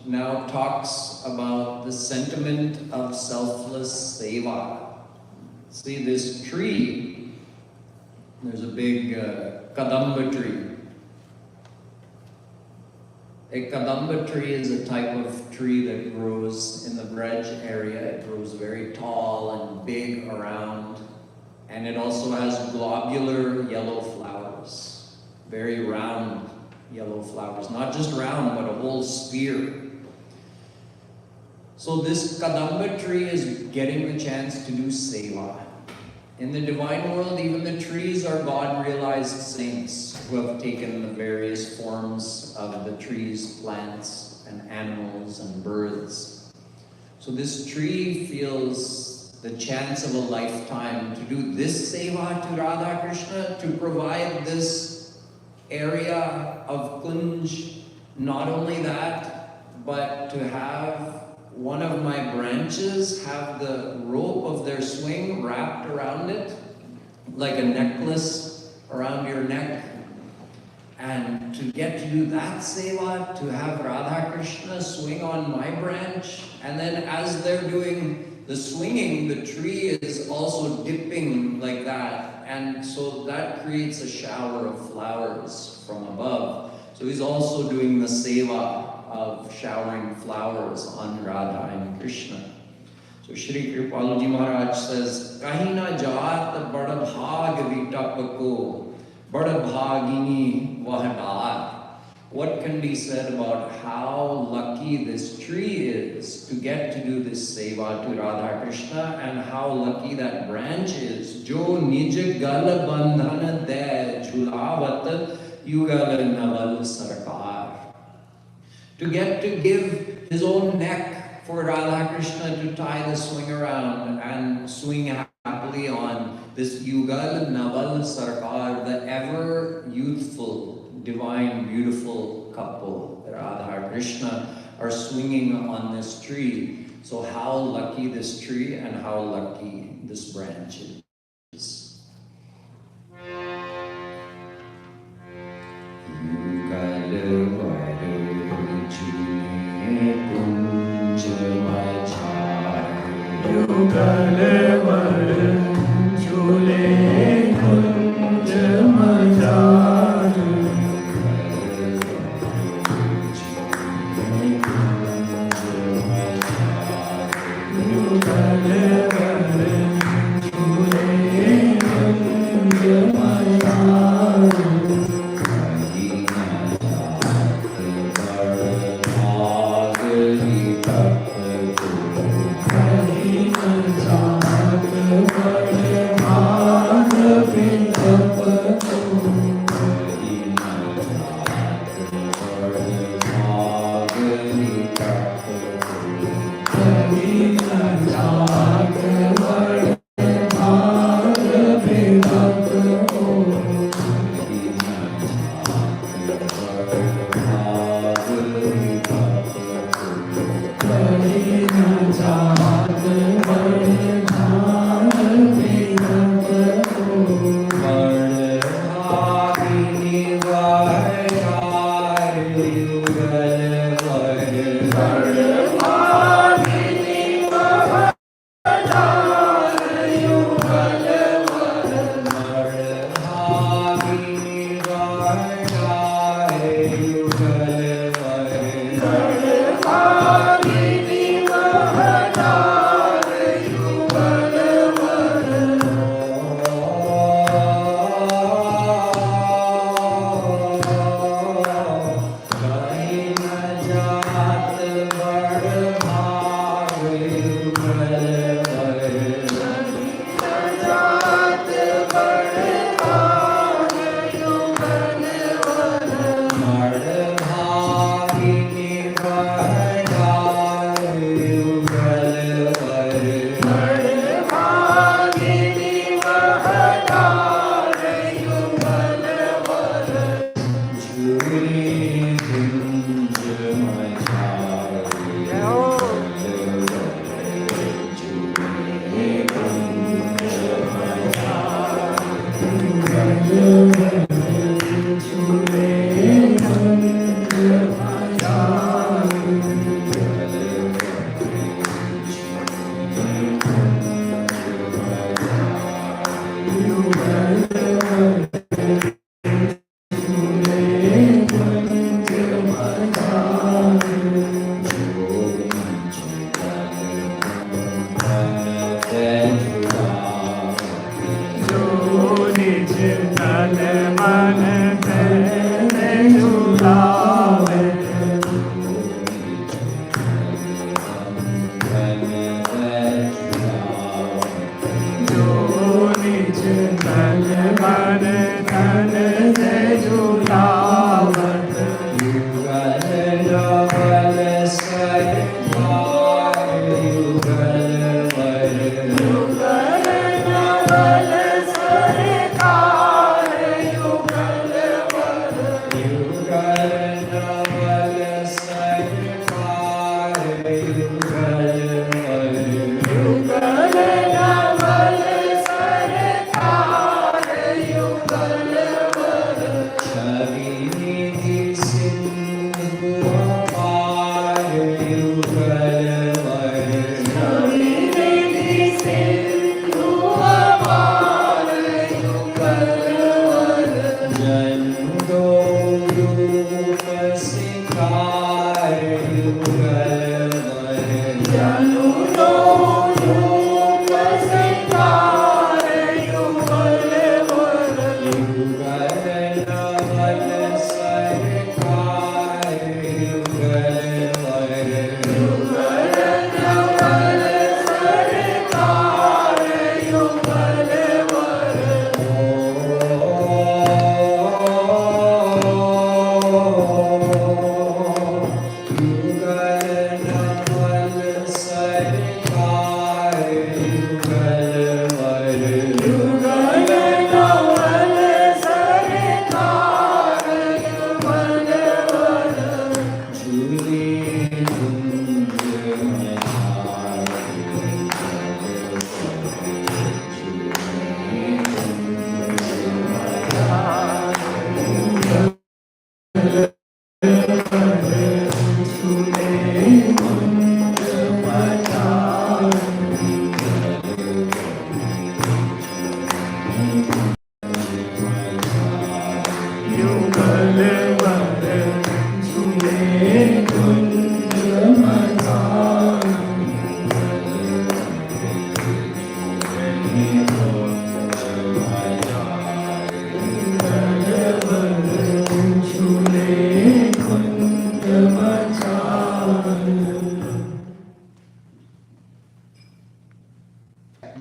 S1: now talks about the sentiment of selfless seva. See this tree, there's a big kadamba tree. A kadamba tree is a type of tree that grows in the Braj area. It grows very tall and big around, and it also has globular yellow flowers, very round yellow flowers, not just round, but a whole sphere. So this kadamba tree is getting the chance to do seva. In the divine world, even the trees are God-realized saints who have taken the various forms of the trees, plants, and animals, and birds. So this tree feels the chance of a lifetime to do this seva to Radha Krishna, to provide this area of Kunj. Not only that, but to have one of my branches have the rope of their swing wrapped around it, like a necklace around your neck. And to get to do that seva, to have Radha Krishna swing on my branch, and then as they're doing the swinging, the tree is also dipping like that. And so that creates a shower of flowers from above. So he's also doing the seva of showering flowers on Radha and Krishna. So Shri Kripaluji Maharaj says, Kahina jaat bada bhag vitapako, bada bhagini vahadar. What can be said about how lucky this tree is to get to do this seva to Radha Krishna, and how lucky that branch is. Jo nij gal bandhana de jhulavat yugal naval sarkar. To get to give his own neck for Radha Krishna to tie the swing around and swing happily on this Yugal Naval Sarkar, the ever youthful, divine, beautiful couple, Radha and Krishna, are swinging on this tree. So how lucky this tree and how lucky this branch is.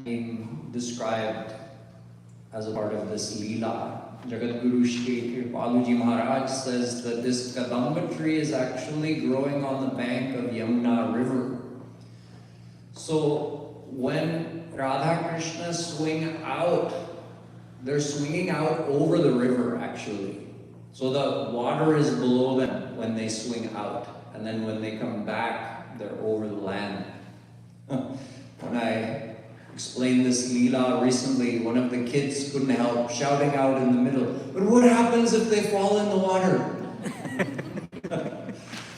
S1: Being described as a part of this Leela. Jagadguru Shri Kripaluji Maharaj says that this Kadamba tree is actually growing on the bank of Yamuna river. So when Radha Krishna swing out, they're swinging out over the river actually. So the water is below them when they swing out. And then when they come back, they're over the land. When I explained this Leela recently, one of the kids couldn't help shouting out in the middle, "But what happens if they fall in the water?"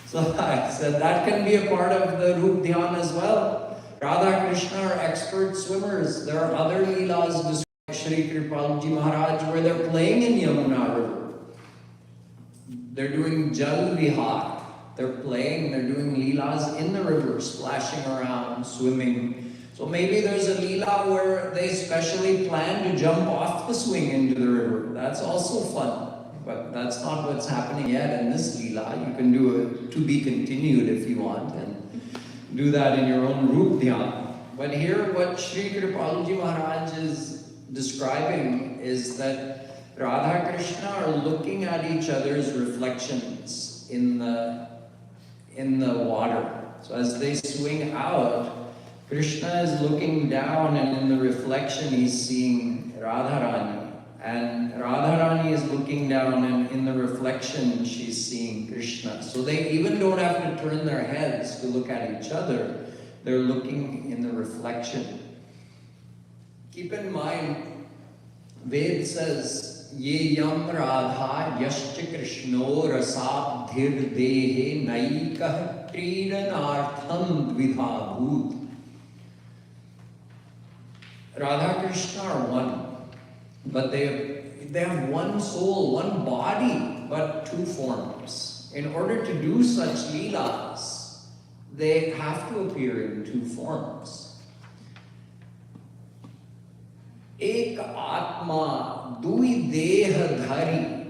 S1: So I said that can be a part of the Rup Dhyan as well. Radha Krishna are expert swimmers. There are other Leelas described by Shri Kripaluji Maharaj where they're playing in Yamuna river. They're doing Jal Vihar. They're playing, they're doing Leelas in the river, splashing around, swimming. So maybe there's a Leela where they specially plan to jump off the swing into the river. That's also fun. But that's not what's happening yet in this Leela. You can do it to be continued if you want and do that in your own Rup Dhyan. But here what Shri Kripaluji Maharaj is describing is that Radha Krishna are looking at each other's reflections in the water. So as they swing out, Krishna is looking down and in the reflection he's seeing Radharani. And Radharani is looking down and in the reflection she's seeing Krishna. So they even don't have to turn their heads to look at each other. They're looking in the reflection. Keep in mind, Ved says, Ye yam radha yascha krishno rasabdhir dehe naikah kridanartham dvidha bhut. Radha Krishna are one, but they have one soul, one body, but two forms. In order to do such leelas, they have to appear in two forms. Ek atma dui deha dhari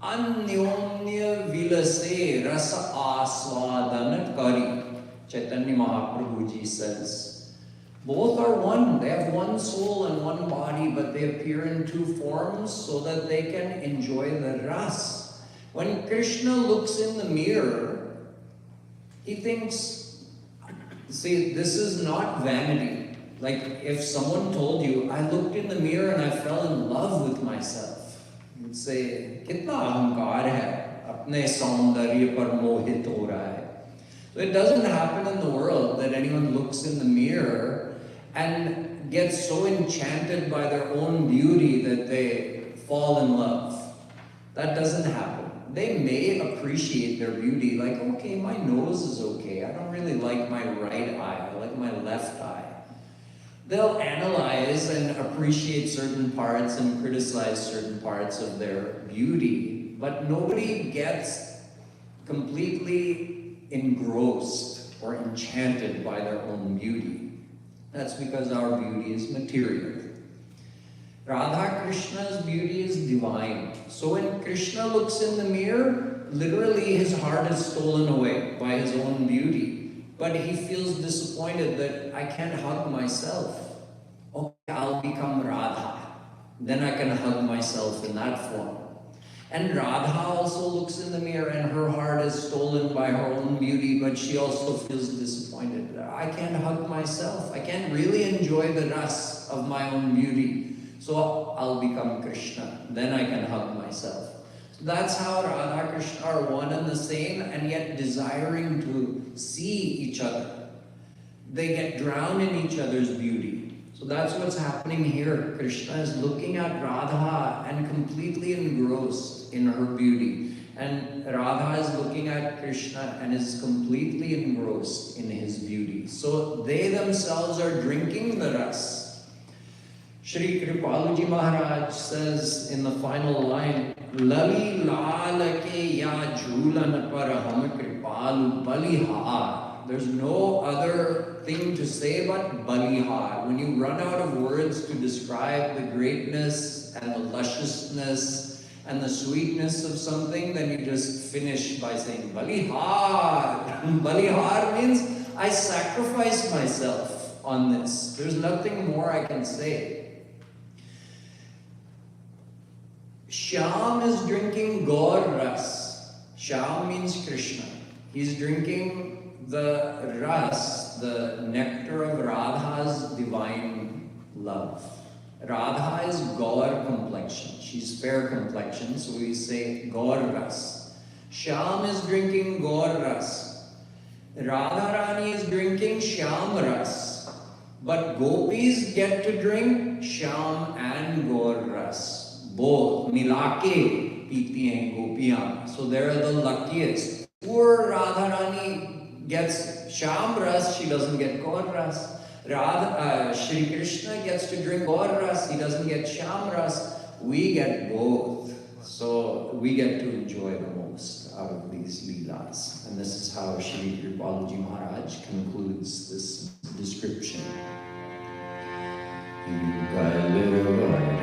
S1: anyonya vilase rasa aswadan kari. Chaitanya Mahaprabhu ji says, Both are one. They have one soul and one body, but they appear in two forms so that they can enjoy the ras. When Krishna looks in the mirror, he thinks, see, this is not vanity. Like if someone told you, I looked in the mirror and I fell in love with myself, you'd say, Kitna ahankar hai, apne saundarya par mohit ho raha hai. So it doesn't happen in the world that anyone looks in the mirror and gets so enchanted by their own beauty that they fall in love. That doesn't happen. They may appreciate their beauty, like, okay, my nose is okay. I don't really like my right eye. I like my left eye. They'll analyze and appreciate certain parts and criticize certain parts of their beauty, but nobody gets completely engrossed or enchanted by their own beauty. That's because our beauty is material. Radha Krishna's beauty is divine. So when Krishna looks in the mirror, literally his heart is stolen away by his own beauty. But he feels disappointed that I can't hug myself. Okay, I'll become Radha. Then I can hug myself in that form. And Radha also looks in the mirror and her heart is stolen by her own beauty, but she also feels disappointed. I can't hug myself. I can't really enjoy the ras of my own beauty. So I'll become Krishna. Then I can hug myself. So that's how Radha and Krishna are one and the same, and yet desiring to see each other. They get drowned in each other's beauty. So that's what's happening here. Krishna is looking at Radha and completely engrossed in her beauty. And Radha is looking at Krishna and is completely engrossed in his beauty. So they themselves are drinking the ras. Shri Kripaluji Maharaj says in the final line, Lali lal ke ya jhulan par hum kripalu balihar. There's no other thing to say but balihar. When you run out of words to describe the greatness and the lusciousness and the sweetness of something, then you just finish by saying balihar. Balihar means I sacrifice myself on this. There's nothing more I can say. Shyam is drinking Gaur Ras. Shyam means Krishna. He's drinking the ras, the nectar of Radha's divine love. Radha is Gaur complexion. She's fair complexion, so we say Gaur Ras. Shyam is drinking Gaur Ras. Radharani is drinking Shyam Ras. But gopis get to drink Shyam and Gaur Ras. Both milake peeti hain gopiyan. So they're the luckiest. Poor Radharani gets Shyam Ras, she doesn't get Gaur Ras. Shri Krishna gets to drink Gaur Ras, he doesn't get Shyam Ras. We get both. So we get to enjoy the most out of these leelas. And this is how Shri Kripaluji Maharaj concludes this description.
S2: Bhakti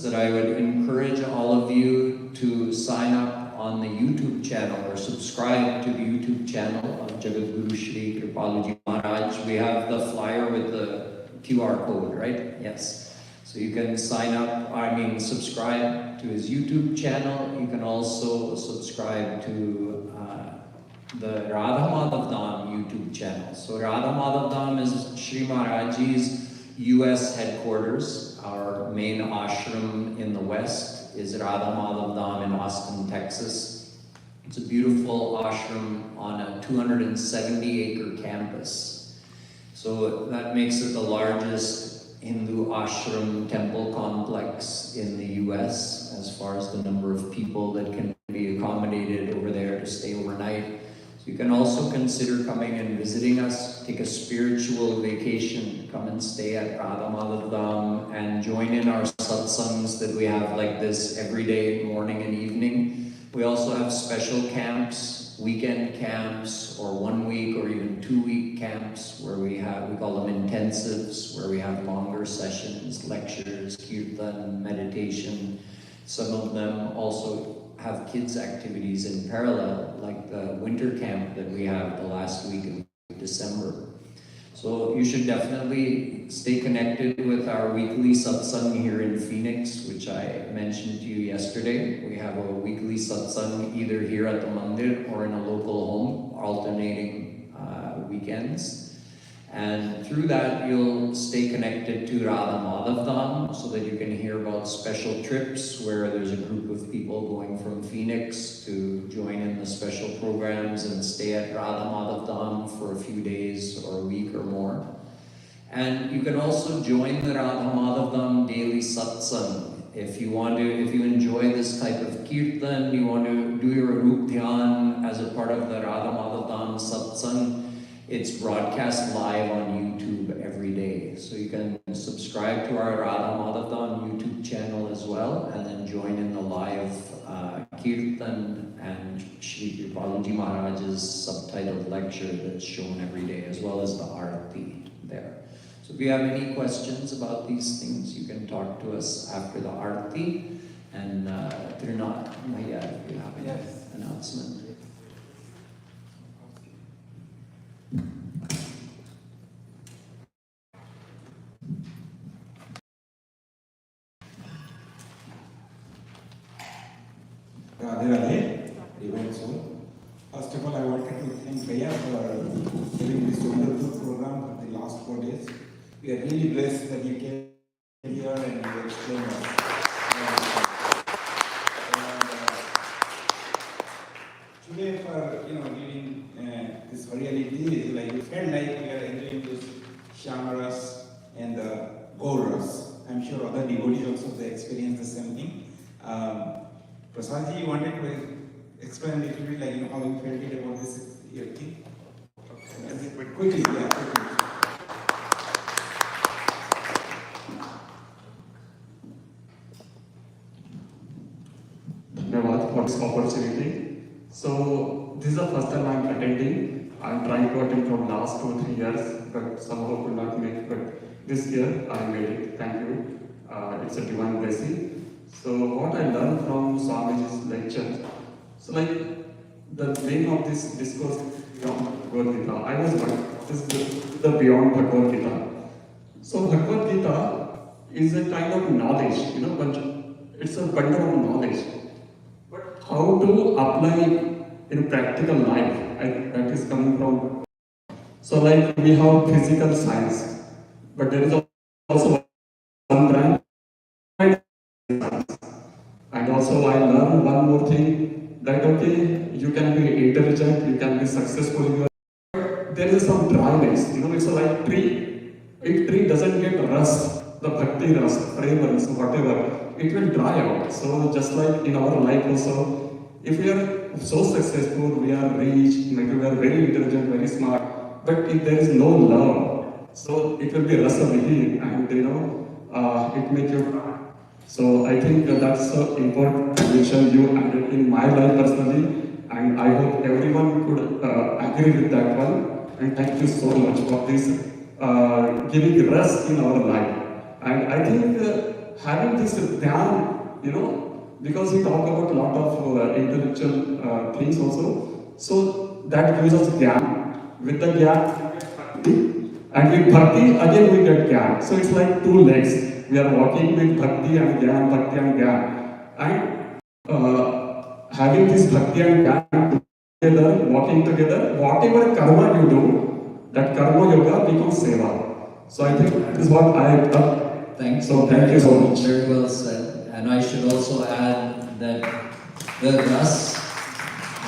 S1: That I would encourage all of you to sign up on the YouTube channel or subscribe to the YouTube channel of Jagadguru Shri Kripaluji Maharaj. We have the flyer with the QR code, right? Yes. So you can sign up, subscribe to his YouTube channel. You can also subscribe to the Radha Madhav Dham YouTube channel. So Radha Madhav Dham is Shri Maharajji's US headquarters. Our main ashram in the west is Radha Madhav Dham in Austin, Texas. It's a beautiful ashram on a 270-acre campus. So that makes it the largest Hindu ashram temple complex in the US as far as the number of people that can be accommodated over there to stay overnight. You can also consider coming and visiting us, take a spiritual vacation, come and stay at Radha Madhav Dham and join in our satsangs that we have like this every day, morning and evening. We also have special camps, weekend camps, or 1 week or even 2 week camps where we call them intensives, where we have longer sessions, lectures, kirtan, meditation. Some of them also have kids activities in parallel, like the winter camp that we have the last week of December. So you should definitely stay connected with our weekly satsang here in Phoenix, which I mentioned to you yesterday. We have a weekly satsang either here at the mandir or in a local home, alternating weekends. And through that, you'll stay connected to Radha Madhav Dham so that you can hear about special trips where there's a group of people going from Phoenix to join in the special programs and stay at Radha Madhav Dham for a few days or a week or more. And you can also join the Radha Madhav Dham daily satsang. If you enjoy this type of kirtan, you want to do your Rup Dhyan as a part of the Radha Madhav Dham satsang, it's broadcast live on YouTube every day. So you can subscribe to our Radha Madhav Dham YouTube channel as well, and then join in the live kirtan and Shri Kripaluji Maharaj's subtitled lecture that's shown every day, as well as the arati there. So if you have any questions about these things, you can talk to us after the arati. And if you're not, if you have any announcement.
S2: Radhe Radhe, रिवेंसो Bhaiya for giving this wonderful program for the last 4 days. We are really blessed that you came here and you explained us. Today for giving this reality, like we felt like we are entering this Shamaras and the Gauras. I'm sure other devotees also they experience the same thing. Prasadji, you wanted to explain a little bit like how you felt it about this thing? But quickly, yeah, quickly.
S3: Dhanyavad for this opportunity. So this is the first time I'm attending. I'm trying to attend from last 2-3 years, but somehow could not make. But this year I made it. Thank you. It's a divine blessing. So what I learned from Swamiji's lecture. So like the name of this discourse beyond Bhagwat Gita. I was this is the beyond Bhagwat Gita. So Bhagwat Gita is a kind of knowledge, but it's a bundle of knowledge. But how to apply in practical life, that is coming from. So like we have physical science, but there is also one branch and also I learned one more thing that okay, you can be intelligent, you can be successful in your. There is some dryness, it's a like tree. If tree doesn't get rust, the bhakti rust, fragrance, whatever, it will dry out. So just like in our life also, if we are so successful, we are rich, maybe we are very intelligent, very smart, but if there is no love, so it will be rasavihi and it make you dry. So I think that's an important vision you added in my life personally, and I hope everyone could agree with that one. And thank you so much for this giving rest in our life. And I think having this dhyan, because we talk about a lot of intellectual things also, so that gives us dhyan. With the dhyan, we get bhakti, and with bhakti, again we get dhyan. So it's like two legs. We are walking with bhakti and dhyan, bhakti and dhyan. And having this bhakti and dhyan together, walking together, whatever karma you do, that karma yoga becomes seva. So I think that is what I have done.
S1: Thank
S3: you so much.
S1: Very well said. And I should also add that the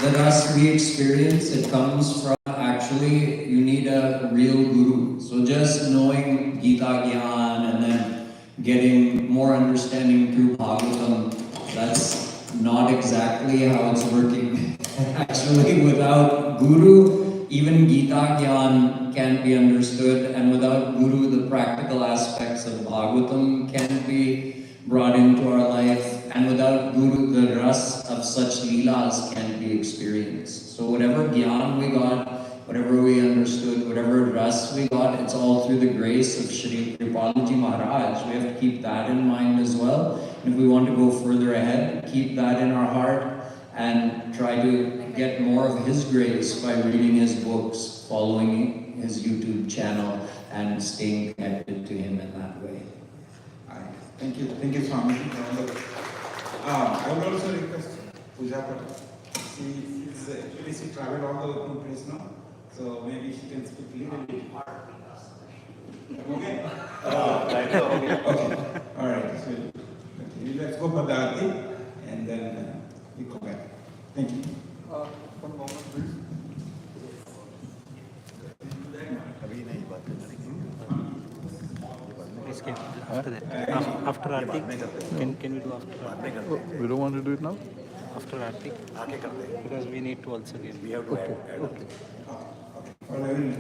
S1: rasa we experience, it comes from actually you need a real guru. So just knowing Gita Gyan and then getting more understanding through Bhagavatam, that's not exactly how it's working. Actually, without Guru, even Gita Gyan can't be understood, and without Guru, the practical aspects of Bhagavatam can't be brought into our life, and without Guru, the ras of such leelas can't be experienced. So whatever Gyan we got, whatever we understood, whatever ras we got, it's all through the grace of Shri Kripalji Maharaj. We have to keep that in mind as well. And if we want to go further ahead, keep that in our heart and try to get more of his grace by reading his books, following his YouTube channel, and staying connected to him in that way.
S2: Thank you, Swami. I would also request Puja Patel. She traveled all the way to place now, so maybe she can speak a little bit. Okay? Okay. All right. So let's go for the Aarti and then we come back. Thank you.
S4: One moment, please.
S5: After that, after Aarti, can we do after Aarti?
S4: We don't want to do it now?
S5: After Aarti? Because we need to also get.
S4: We have to
S2: Okay.